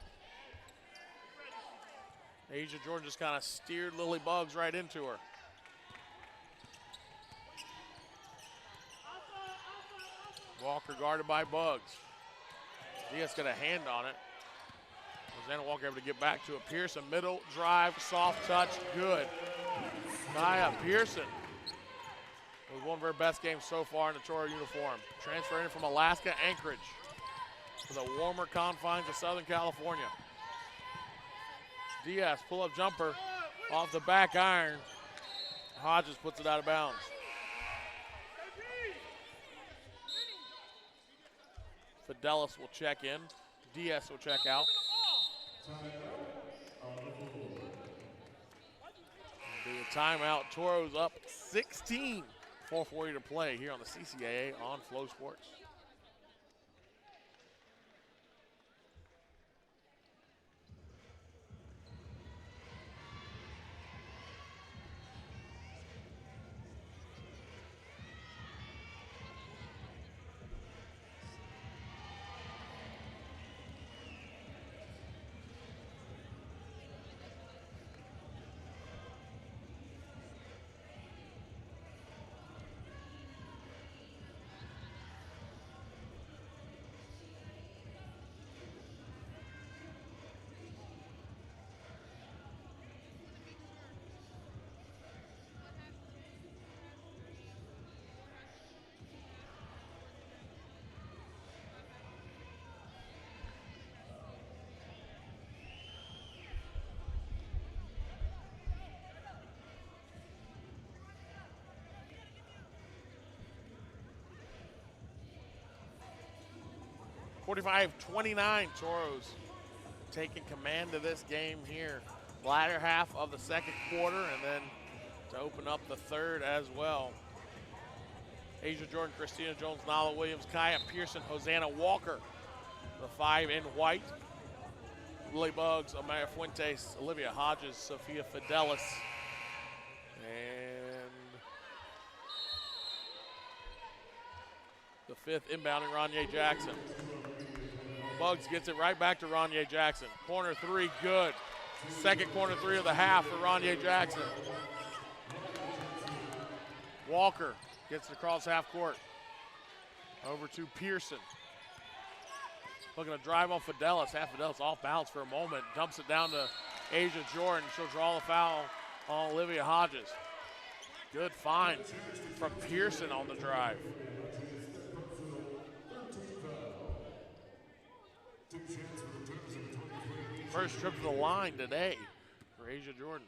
Asia Jordan just kind of steered Lily Buggs right into her. Walker guarded by Buggs. Diaz got a hand on it. Rosanna Walker able to get back to it. Pearson, middle, drive, soft touch, good. Kaya Pearson with one of her best games so far in the Toro uniform. Transferring from Alaska Anchorage to the warmer confines of Southern California. Diaz, pull-up jumper off the back iron. Hodges puts it out of bounds. Fidelis will check in. Diaz will check out. Be a timeout. Toros up 16. 4:40 to play here on the CCAA on Flow Sports. (45-29) Toros taking command of this game here. Latter half of the second quarter, and then to open up the third as well. Asia Jordan, Christina Jones, Nala Williams, Kaya Pearson, Hosanna Walker, the 5 in white. Lily Bugs, Amaya Fuentes, Olivia Hodges, Sophia Fidelis, and the 5th inbounding, Ronye Jackson. Bugs gets it right back to Ronye Jackson. Corner 3, good. Second corner 3 of the half for Ronye Jackson. Walker gets it across half court. Over to Pearson. Looking to drive on Fidelis. Fidelis off balance for a moment. Dumps it down to Asia Jordan. She'll draw the foul on Olivia Hodges. Good find from Pearson on the drive. First trip to the line today for Asia Jordan.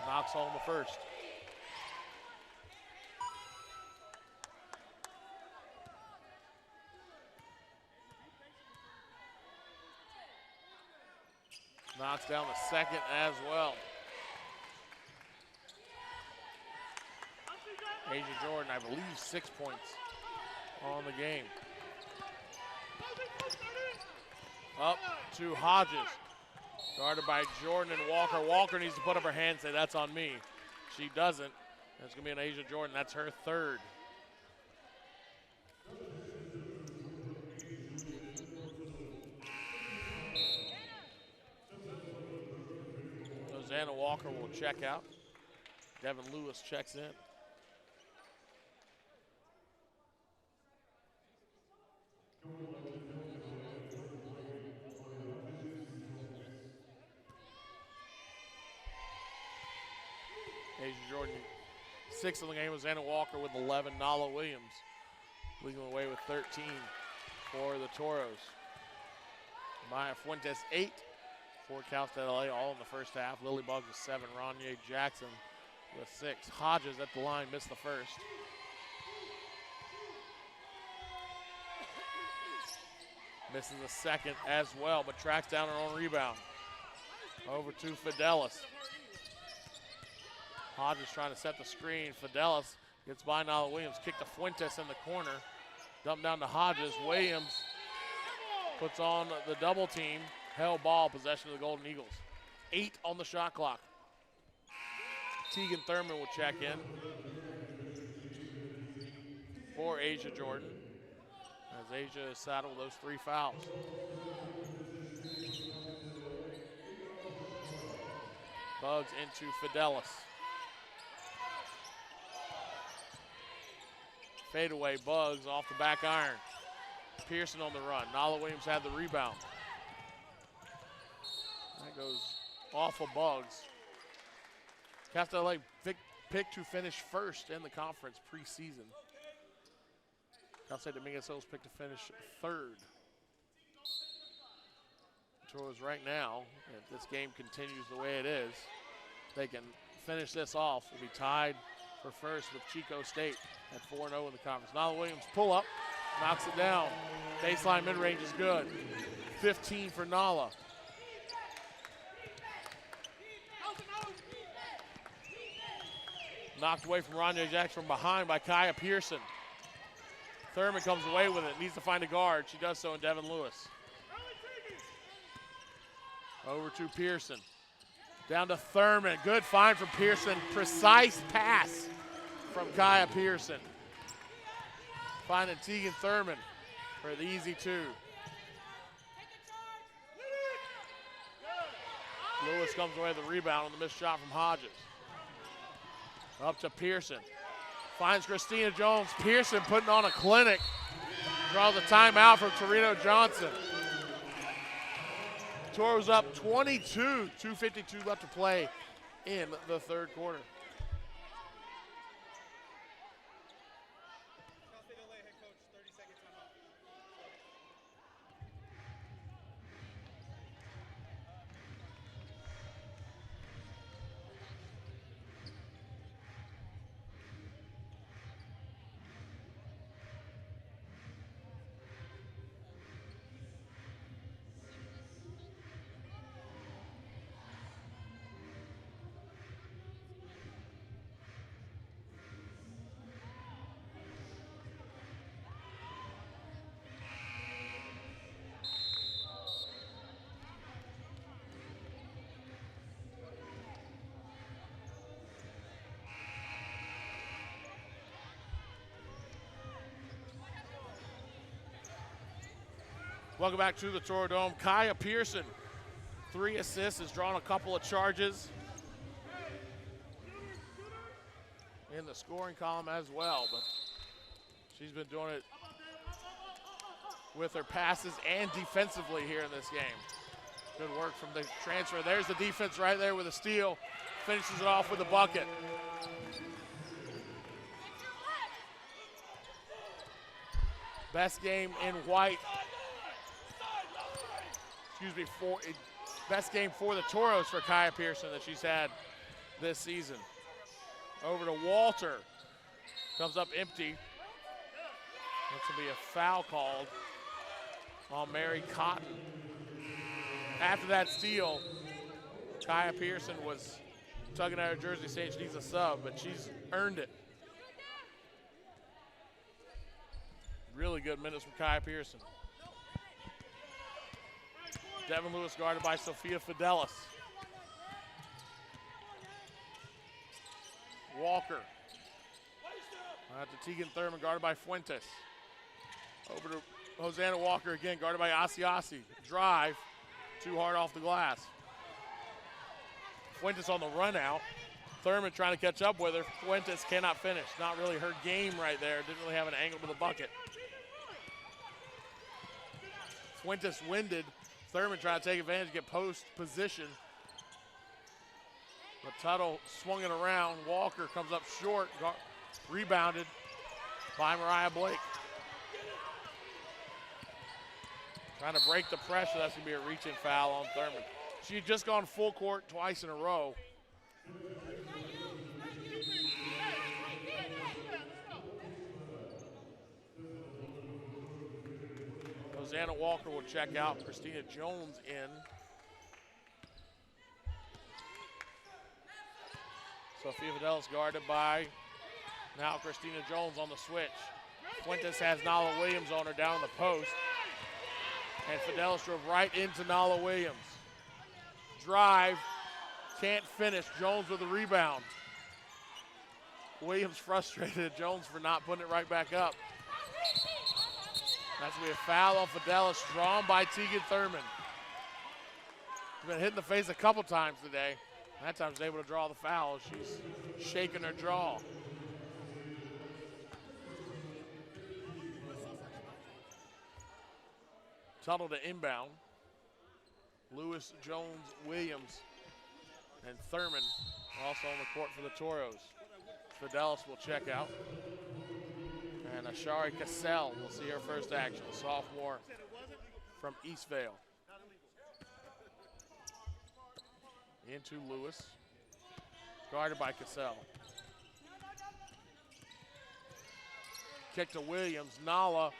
Knocks home the first. Knocks down the second as well. Asia Jordan, I believe, 6 points on the game. Up to Hodges. Guarded by Jordan and Walker. Walker needs to put up her hand and say, that's on me. She doesn't. That's going to be an Asia Jordan. That's her third. Hosanna Walker will check out. Devin Lewis checks in. Asia Jordan, 6 in the game. Hosanna Walker with 11. Nala Williams leading away with 13 for the Toros. Maya Fuentes, 8 for Cal State LA, all in the first half. Lily Bugs with 7. Ronye Jackson with 6. Hodges at the line, missed the first. Misses the second as well, but tracks down her own rebound. Over to Fidelis. Hodges trying to set the screen. Fidelis gets by Nala Williams. Kick to Fuentes in the corner. Dump down to Hodges. Williams puts on the double team. Held ball, possession of the Golden Eagles. 8 on the shot clock. Tegan Thurman will check in for Asia Jordan, as Asia is saddled with those 3 fouls. Bugs into Fidelis. Fadeaway, Bugs off the back iron. Pearson on the run. Nala Williams had the rebound. goes off of Bugs. Have to like pick to finish first in the conference preseason. Cal State Dominguez Hills picked to finish third. Toros right now, if this game continues the way it is, they can finish this off. Will be tied for first with Chico State at 4-0 in the conference. Nala Williams pull up, knocks it down. Baseline mid-range is good. 15 for Nala. Knocked away from Rondé Jackson from behind by Kaya Pearson. Thurman comes away with it, needs to find a guard. She does so in Devin Lewis. Over to Pearson. Down to Thurman. Good find from Pearson. Precise pass from Kaya Pearson. Finding Tegan Thurman for the easy two. Lewis comes away with the rebound on the missed shot from Hodges. Up to Pearson. Finds Christina Jones. Pearson putting on a clinic. Draws a timeout from Torino Johnson. Toros up 22, 2:52 left to play in the third quarter. Cal State LA head coach, 30-second timeout. Welcome back to the Toro Dome. Kaya Pearson, 3 assists, has drawn a couple of charges in the scoring column as well, but she's been doing it with her passes and defensively here in this game. Good work from the transfer. There's the defense right there with a steal. Finishes it off with a bucket. Best game in white. Best game for the Toros for Kaya Pearson that she's had this season. Over to Walter. Comes up empty. That's going to be a foul called on Mary Cotton. After that steal, Kaya Pearson was tugging at her jersey saying she needs a sub, but she's earned it. Really good minutes from Kaya Pearson. Devin Lewis guarded by Sophia Fidelis. Walker. To Tegan Thurman, guarded by Fuentes. Over to Hosanna Walker again, guarded by Asiasi. Drive, too hard off the glass. Fuentes on the run out. Thurman trying to catch up with her. Fuentes cannot finish. Not really her game right there. Didn't really have an angle to the bucket. Fuentes winded. Thurman trying to take advantage, get post position. But Tuttle swung it around. Walker comes up short, rebounded by Mariah Blake. Trying to break the pressure. That's going to be a reaching foul on Thurman. She had just gone full court twice in a row. Hosanna Walker will check out. Christina Jones in. Sophia Fidelis guarded by now Christina Jones on the switch. Fuentes has Nala Williams on her down in the post. And Fidelis drove right into Nala Williams. Drive, can't finish. Jones with a rebound. Williams frustrated at Jones for not putting it right back up. That's going to be a foul on Fidelis, drawn by Tegan Thurman. She's been hit in the face a couple times today. That time she's able to draw the foul. She's shaking her jaw. Tuttle to inbound. Lewis, Jones, Williams, and Thurman also on the court for the Toros. Fidelis will check out. And Ashari Cassell will see her first action, a sophomore from Eastvale. Into Lewis, guarded by Cassell. Kick to Williams, Nala,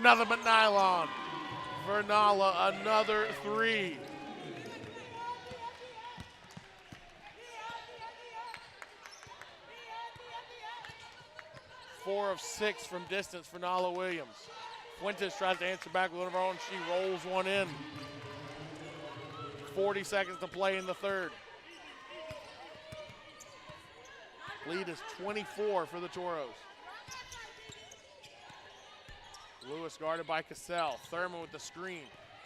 nothing but nylon. For Nala, another three. Four of 6 from distance for Nala Williams. Fuentes tries to answer back with one of her own. She rolls one in. 40 seconds to play in the third. Lead is 24 for the Toros. Lewis guarded by Cassell. Thurman with the screen.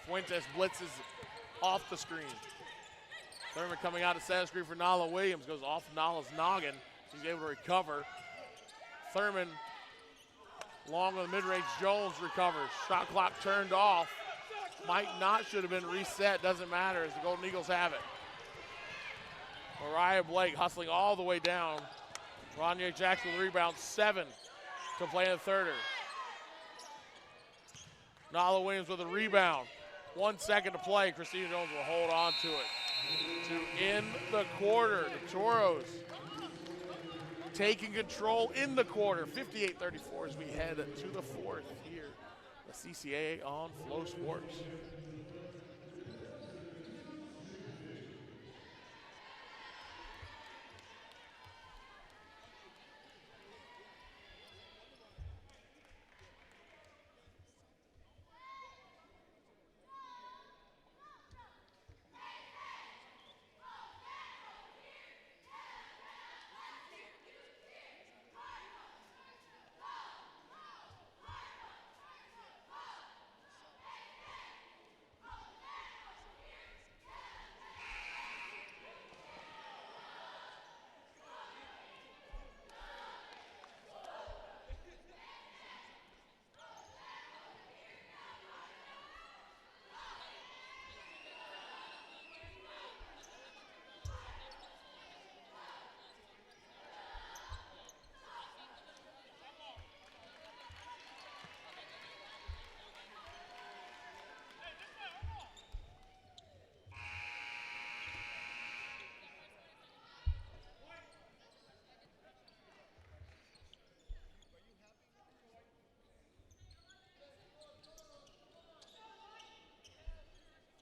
Fuentes blitzes off the screen. Thurman coming out to set a screen for Nala Williams. Goes off Nala's noggin. She's able to recover. Thurman, long with the mid-range. Jones recovers. Shot clock turned off. Might not, should have been reset. Doesn't matter as the Golden Eagles have it. Mariah Blake hustling all the way down. Ronier Jackson with the rebound. 7 to play in the third. Nala Williams with a rebound. 1 second to play. Christina Jones will hold on to it. To end the quarter, the Toros taking control in the quarter. 58-34 as we head to the fourth here. The CCAA on Flow Sports.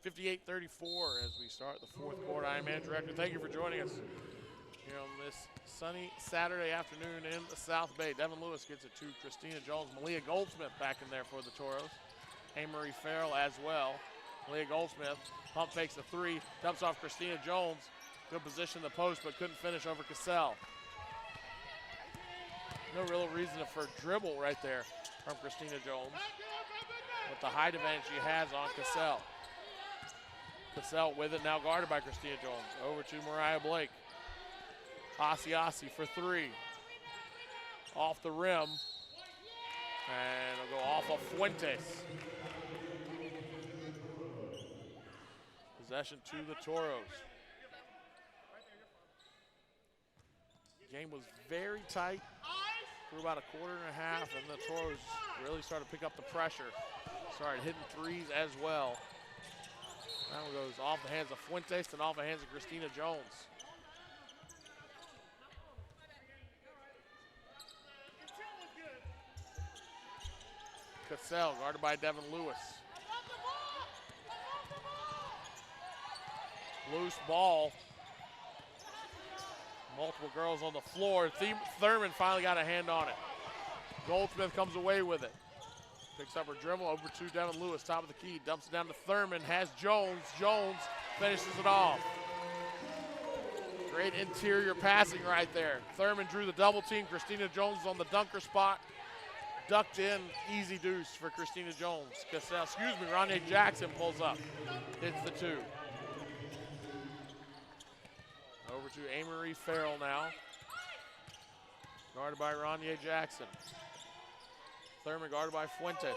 (58-34) as we start the fourth quarter. I am Andrew Rector. Thank you for joining us here on this sunny Saturday afternoon in the South Bay. Devin Lewis gets it to Christina Jones. Malia Goldsmith back in there for the Toros. Marie Farrell as well. Malia Goldsmith pump fakes the three, dumps off Christina Jones. Good position in the post, but couldn't finish over Cassell. No real reason for dribble right there from Christina Jones, with the height advantage she has on Cassell. Cassell with it, now guarded by Christina Jones. Over to Mariah Blake. Asiasi for three. Off the rim. And it'll go off of Fuentes. Possession to the Toros. Game was very tight for about a quarter and a half, and the Toros really started to pick up the pressure. Started hitting threes as well. That one goes off the hands of Fuentes and off the hands of Christina Jones. Cassell guarded by Devin Lewis. Loose ball. Multiple girls on the floor. Thurman finally got a hand on it. Goldsmith comes away with it. Picks up her dribble over to Devin Lewis, top of the key. Dumps it down to Thurman, has Jones. Jones finishes it off. Great interior passing right there. Thurman drew the double team. Christina Jones is on the dunker spot. Ducked in, easy deuce for Christina Jones. Ronnie Jackson pulls up, hits the two. Over to Marie Farrell now. Guarded by Ronnie Jackson. Thurman guarded by Fuentes.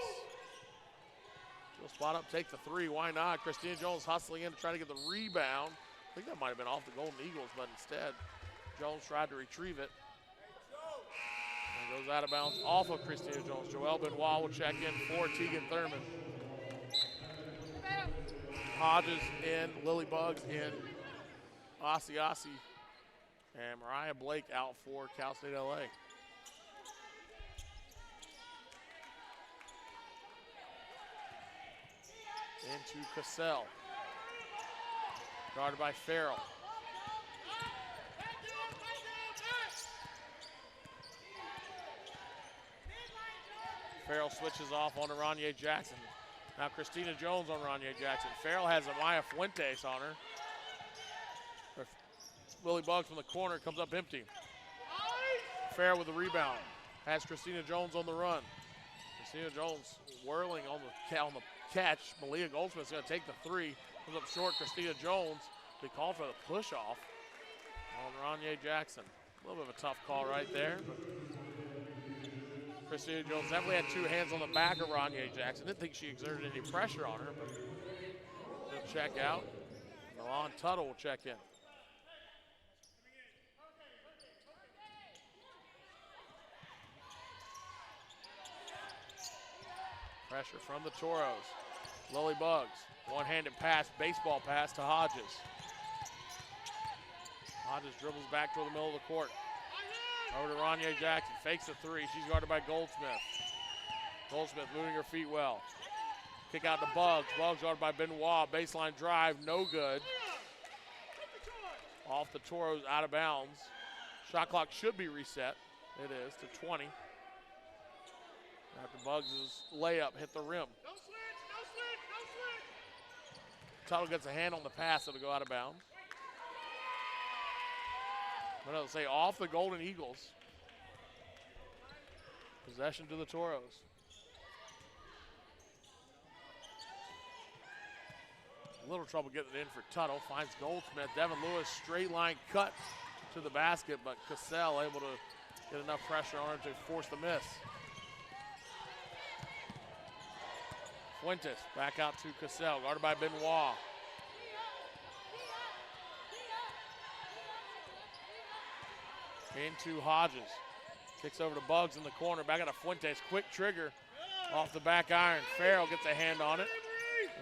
She'll spot up, take the three. Why not? Christina Jones hustling in to try to get the rebound. I think that might have been off the Golden Eagles, but instead, Jones tried to retrieve it. And goes out of bounds off of Christina Jones. Joelle Benoit will check in for Tegan Thurman. Hodges in, Lily Bugs in, Asiasi, and Mariah Blake out for Cal State LA. Into Cassell. Guarded by Farrell. Farrell switches off on Ranye Jackson. Now Christina Jones on Ranye Jackson. Farrell has Amaya Fuentes on her. Lily Bugs from the corner comes up empty. Farrell with the rebound. Has Christina Jones on the run. Christina Jones whirling on the catch. Malia Goldsmith's going to take the three. Comes up short. Christina Jones. They called for the push off on Ranye Jackson. A little bit of a tough call right there. Christina Jones definitely had two hands on the back of Ranye Jackson. Didn't think she exerted any pressure on her, but she'll check out. Milan Tuttle will check in. Pressure from the Toros. Lily Bugs, one-handed pass, baseball pass to Hodges. Hodges dribbles back toward the middle of the court. Over to Ranye Jackson, fakes a three. She's guarded by Goldsmith. Goldsmith moving her feet well. Kick out to Bugs. Bugs guarded by Benoit. Baseline drive, no good. Off the Toros, out of bounds. Shot clock should be reset. It is to 20. After Bugs' layup hit the rim. Tuttle gets a hand on the pass, it'll go out of bounds. But it'll say off the Golden Eagles. Possession to the Toros. A little trouble getting it in for Tuttle. Finds Goldsmith. Devin Lewis, straight line cut to the basket, but Cassell able to get enough pressure on her to force the miss. Fuentes back out to Cassell, guarded by Benoit. Into Hodges. Kicks over to Bugs in the corner. Back out to Fuentes. Quick trigger off the back iron. Farrell gets a hand on it.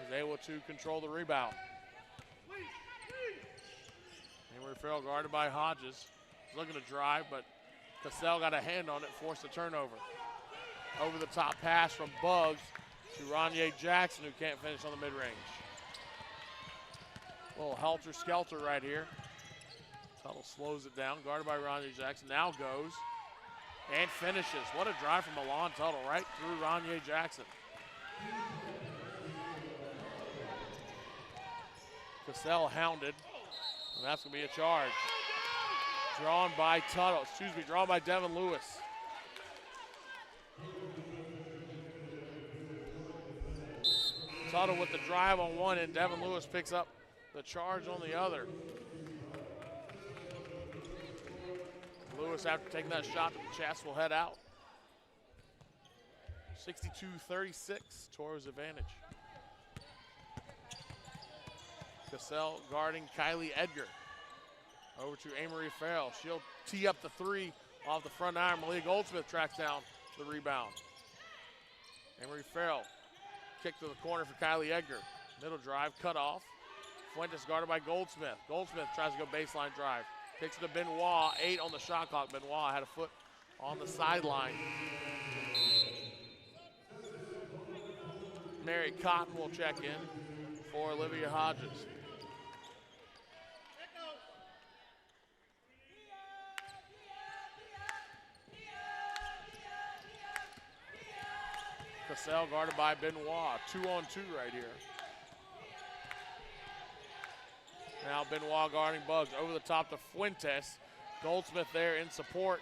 Is able to control the rebound. Amory Farrell guarded by Hodges. He's looking to drive, but Cassell got a hand on it, forced a turnover. Over the top pass from Bugs to Ranye Jackson, who can't finish on the mid-range. A little helter-skelter right here. Tuttle slows it down, guarded by Ranye Jackson. Now goes and finishes. What a drive from Milan Tuttle, right through Ranye Jackson. Cassell hounded, and that's going to be a charge. Drawn by drawn by Devin Lewis. Tuttle with the drive on one, and Devin Lewis picks up the charge on the other. Lewis, after taking that shot to the chest, will head out. 62-36, Toros advantage. Cassell guarding Kylie Edgar. Over to Amory Farrell. She'll tee up the three off the front iron. Malia Goldsmith tracks down the rebound. Amory Farrell. Kick to the corner for Kylie Edgar. Middle drive, cut off. Fuentes guarded by Goldsmith. Goldsmith tries to go baseline drive. Kicks to Benoit, 8 on the shot clock. Benoit had a foot on the sideline. Mary Cotton will check in for Olivia Hodges. Cassell guarded by Benoit. 2-on-2 right here. Now Benoit guarding Bugs. Over the top to Fuentes. Goldsmith there in support.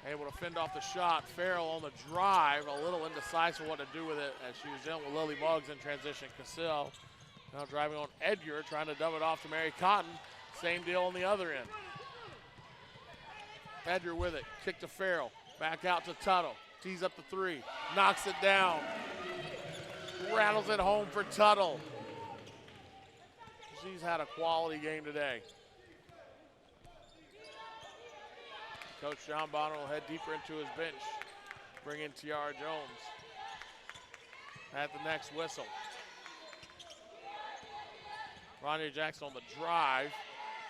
Able to fend off the shot. Farrell on the drive. A little indecisive what to do with it as she was dealing with Lily Bugs in transition. Cassell now driving on Edgar, trying to dump it off to Mary Cotton. Same deal on the other end. Edgar with it. Kick to Farrell. Back out to Tuttle. Tees up the three. Knocks it down. rattles it home for Tuttle. She's had a quality game today. Coach John Bonner will head deeper into his bench. Bring in Tiara Jones at the next whistle. Ronnie Jackson on the drive,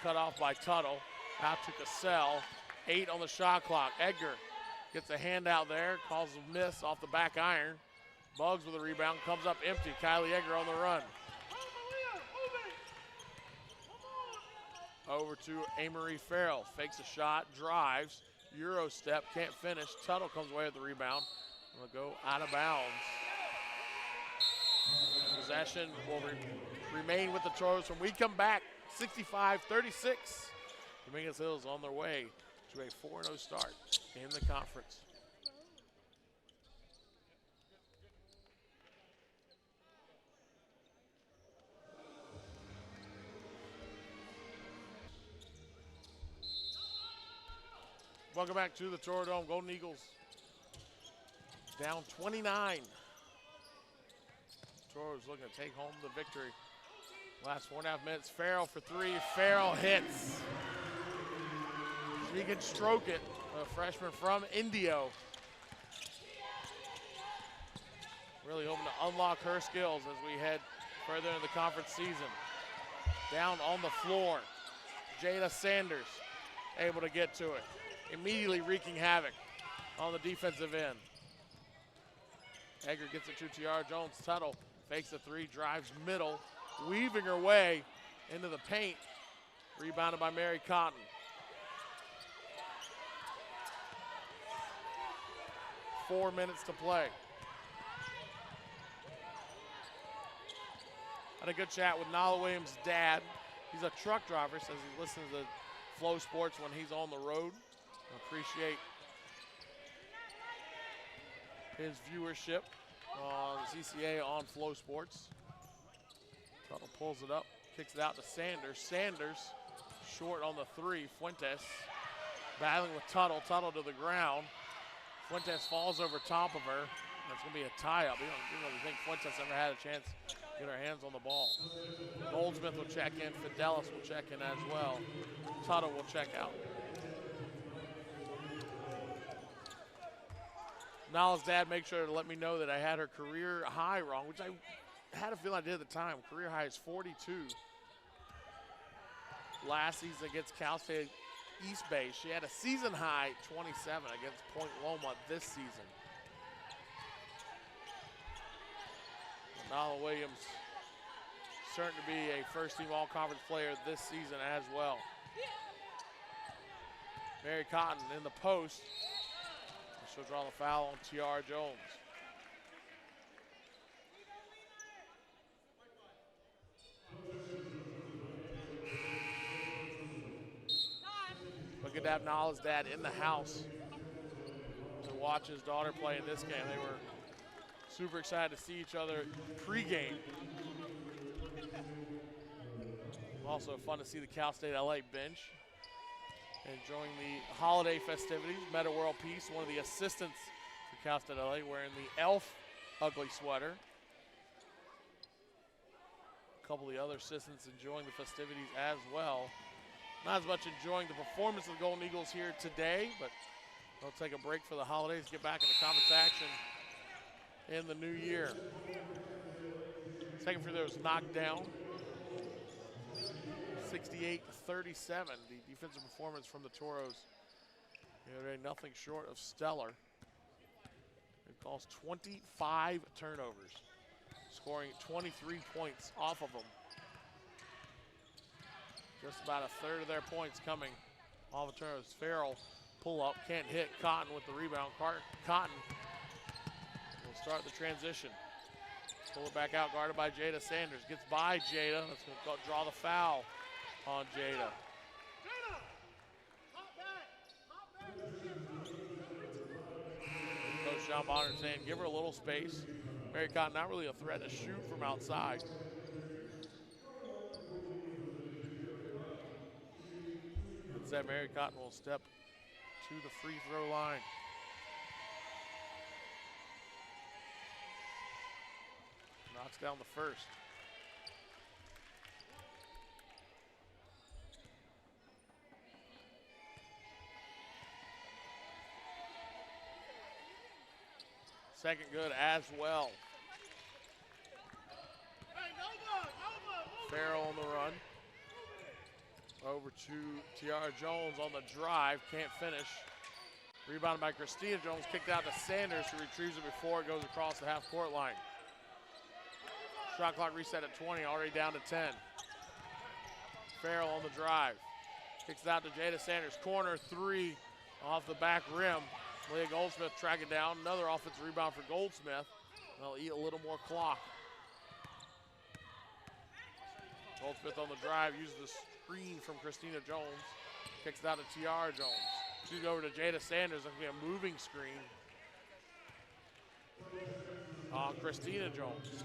cut off by Tuttle. Out to Cassell, 8 on the shot clock. Edgar gets a handout there, calls a miss off the back iron. Bugs with a rebound, comes up empty. Kylie Edgar on the run. Over to Amory Farrell, fakes a shot, drives, Euro step, can't finish. Tuttle comes away with the rebound. Will go out of bounds. Possession will remain with the Toros when we come back. 65-36. Dominguez Hills on their way to a 4-0 start in the conference. Welcome back to the Toro Dome. Golden Eagles down 29. Toros looking to take home the victory. Last 4.5 minutes. Farrell for 3. Farrell hits. She can stroke it. A freshman from Indio. Really hoping to unlock her skills as we head further into the conference season. Down on the floor. Jada Sanders able to get to it. Immediately wreaking havoc on the defensive end. Edgar gets it to Tiara Jones. Tuttle fakes the 3, drives middle, weaving her way into the paint. Rebounded by Mary Cotton. Four minutes to play. Had a good chat with Nala Williams' dad. He's a truck driver, says he listens to Flow Sports when he's on the road. Appreciate his viewership on CCAA on Flow Sports. Tuttle pulls it up, kicks it out to Sanders. Sanders short on the 3. Fuentes battling with Tuttle. Tuttle to the ground. Fuentes falls over top of her. That's going to be a tie-up. We don't really think Fuentes ever had a chance to get her hands on the ball. Goldsmith will check in. Fidelis will check in as well. Tuttle will check out. Nala's dad made sure to let me know that I had her career high wrong, which I had a feeling I did at the time. Career high is 42. Last season against Cal State East Bay, she had a season high 27 against Point Loma this season. Nala Williams certain to be a first-team all-conference player this season as well. Mary Cotton in the post. She'll draw the foul on Tiara Jones. But good to have Nala's dad in the house to watch his daughter play in this game. They were super excited to see each other pregame. Also fun to see the Cal State LA bench enjoying the holiday festivities. Meta World Peace, one of the assistants for Cal State LA, wearing the elf ugly sweater. A couple of the other assistants enjoying the festivities as well. Not as much enjoying the performance of the Golden Eagles here today, but they'll take a break for the holidays, get back into conference action in the new year. Second free throw was knocked down. 68-37, the defensive performance from the Toros. Nothing short of stellar. It calls 25 turnovers, scoring 23 points off of them. Just about a third of their points coming off of turnovers. Farrell pull up, can't hit. Cotton with the rebound. Cotton will start the transition. Pull it back out, guarded by Jada Sanders. Gets by Jada. That's going to draw the foul on Jada. Coach John Bonner saying, give her a little space. Mary Cotton not really a threat to shoot from outside. Instead, Mary Cotton will step to the free throw line. Knocks down the first. Second good as well. Farrell on the run. Over to Tiara Jones on the drive. Can't finish. Rebounded by Christina Jones. Kicked out to Sanders, who retrieves it before it goes across the half-court line. Shot clock reset at 20, already down to 10. Farrell on the drive. Kicks it out to Jada Sanders. Corner three off the back rim. Leah Goldsmith tracking down. Another offensive rebound for Goldsmith. They'll eat a little more clock. Goldsmith on the drive, uses the screen from Christina Jones. Kicks it out to Tiara Jones. Shoots over to Jada Sanders. That'll be a moving screen on Christina Jones.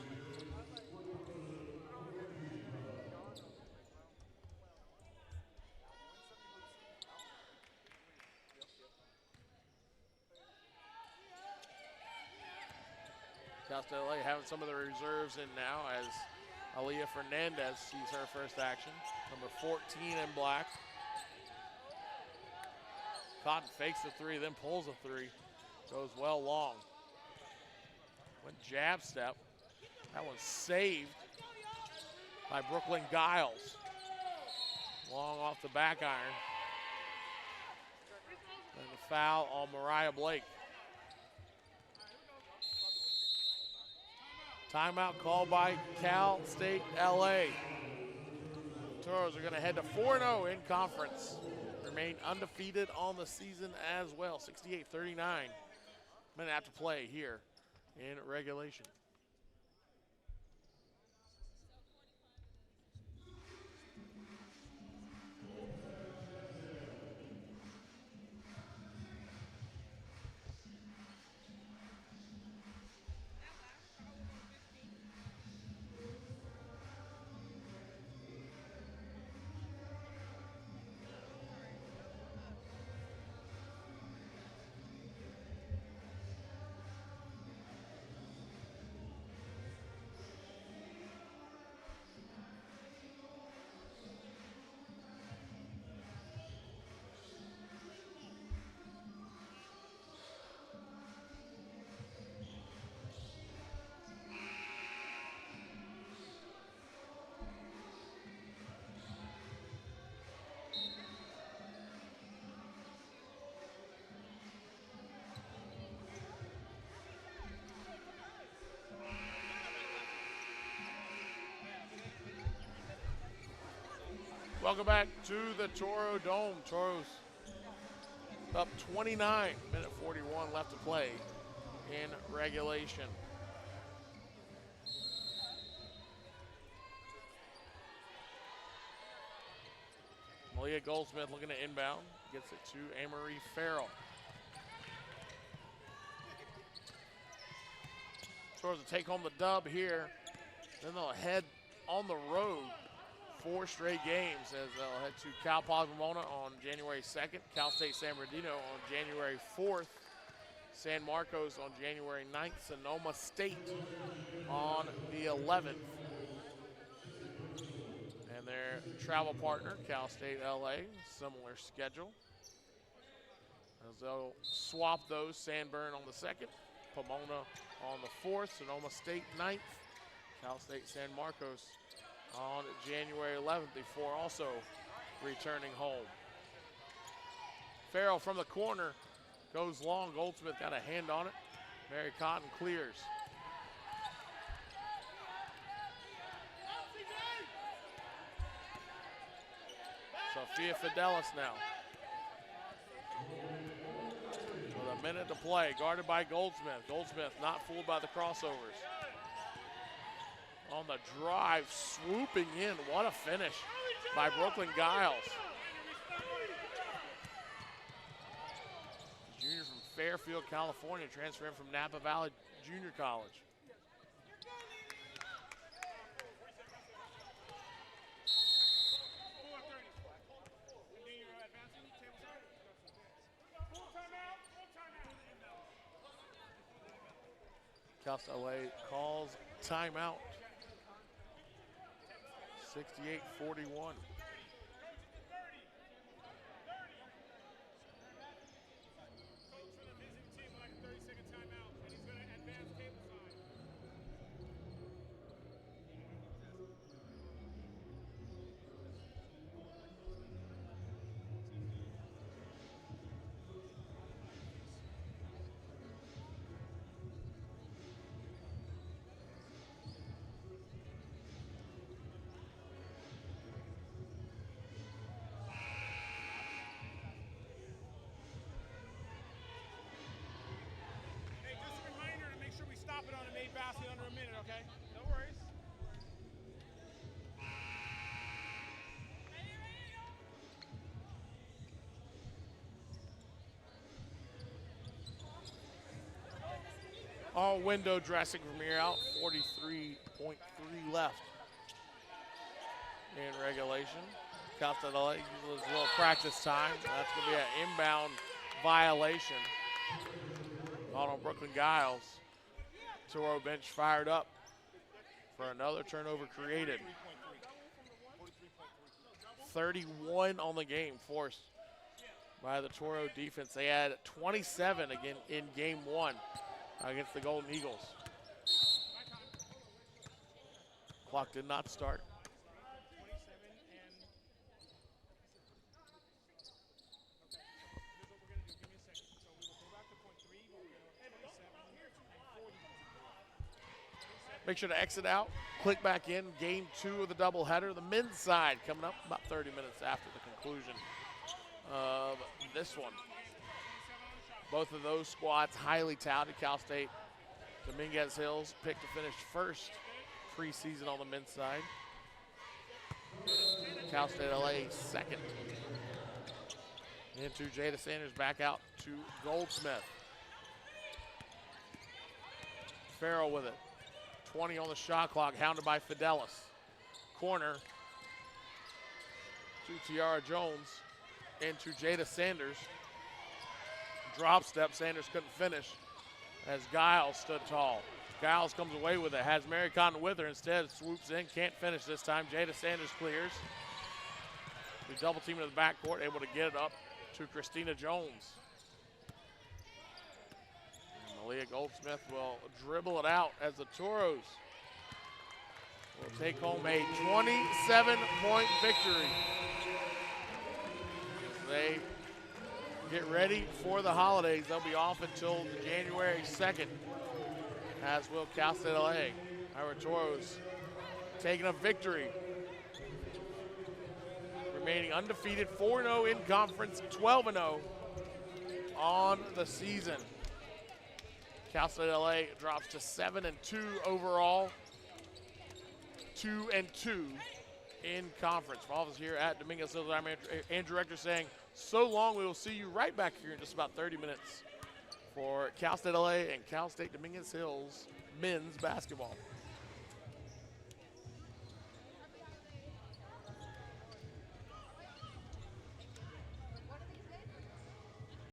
Cal State LA having some of the reserves in now as Aaliyah Fernandez sees her first action. Number 14 in black. Cotton fakes the three, then pulls a three. Goes well long. Went jab step. That one's saved by Brooklyn Giles. Long off the back iron. And the foul on Mariah Blake. Timeout called by Cal State LA. Toros are going to head to 4-0 in conference. Remain undefeated on the season as well. 68-39. Minute after play here in regulation. Welcome back to the Toro Dome. Toros up 29, minute 41 left to play in regulation. Malia Goldsmith looking to inbound, gets it to Amory Farrell. Toros will take home the dub here, then they'll head on the road 4 straight games as they'll head to Cal Poly Pomona on January 2nd, Cal State San Bernardino on January 4th, San Marcos on January 9th, Sonoma State on the 11th. And their travel partner, Cal State LA, similar schedule. As they'll swap those, San Bern on the 2nd, Pomona on the 4th, Sonoma State 9th, Cal State San Marcos on January 11th before also returning home. Farrell from the corner goes long. Goldsmith got a hand on it. Mary Cotton clears. Sophia Fidelis now. With a minute to play, guarded by Goldsmith. Goldsmith not fooled by the crossovers. On the drive, swooping in. What a finish by Brooklyn Giles. Junior from Fairfield, California, transferring from Napa Valley Junior College. Cal State LA calls timeout. 68-41. Hey, just a reminder to make sure we stop it on a made basket under a minute, okay? No worries. All window dressing from here out. 43.3 left in regulation. Cal State LA uses a little practice time. That's going to be an inbound violation. Called on Brooklyn Giles. Toro bench fired up for another turnover created. 31 on the game forced by the Toro defense. They had 27 again in game one against the Golden Eagles. Clock did not start. Make sure to exit out, click back in. Game 2 of the doubleheader. The men's side coming up about 30 minutes after the conclusion of this one. Both of those squads highly touted. Cal State Dominguez Hills picked to finish first preseason on the men's side. Cal State LA second. Into Jada Sanders, back out to Goldsmith. Farrell with it. 20 on the shot clock, hounded by Fidelis. Corner to Tiara Jones. Into Jada Sanders. Drop step, Sanders couldn't finish as Giles stood tall. Giles comes away with it, has Mary Cotton with her, instead swoops in, can't finish this time. Jada Sanders clears. We double team in the backcourt, able to get it up to Christina Jones. And Malia Goldsmith will dribble it out as the Toros will take home a 27-point victory. As they get ready for the holidays. They'll be off until January 2nd, as will Cal State LA. Our Toros taking a victory, remaining undefeated, 4-0 in conference, 12-0 on the season. Cal State LA drops to 7-2 overall, 2-2 in conference. For all of us here at Dominguez Hills, I'm Andrew Rector saying, so long. We will see you right back here in just about 30 minutes for Cal State LA and Cal State Dominguez Hills men's basketball.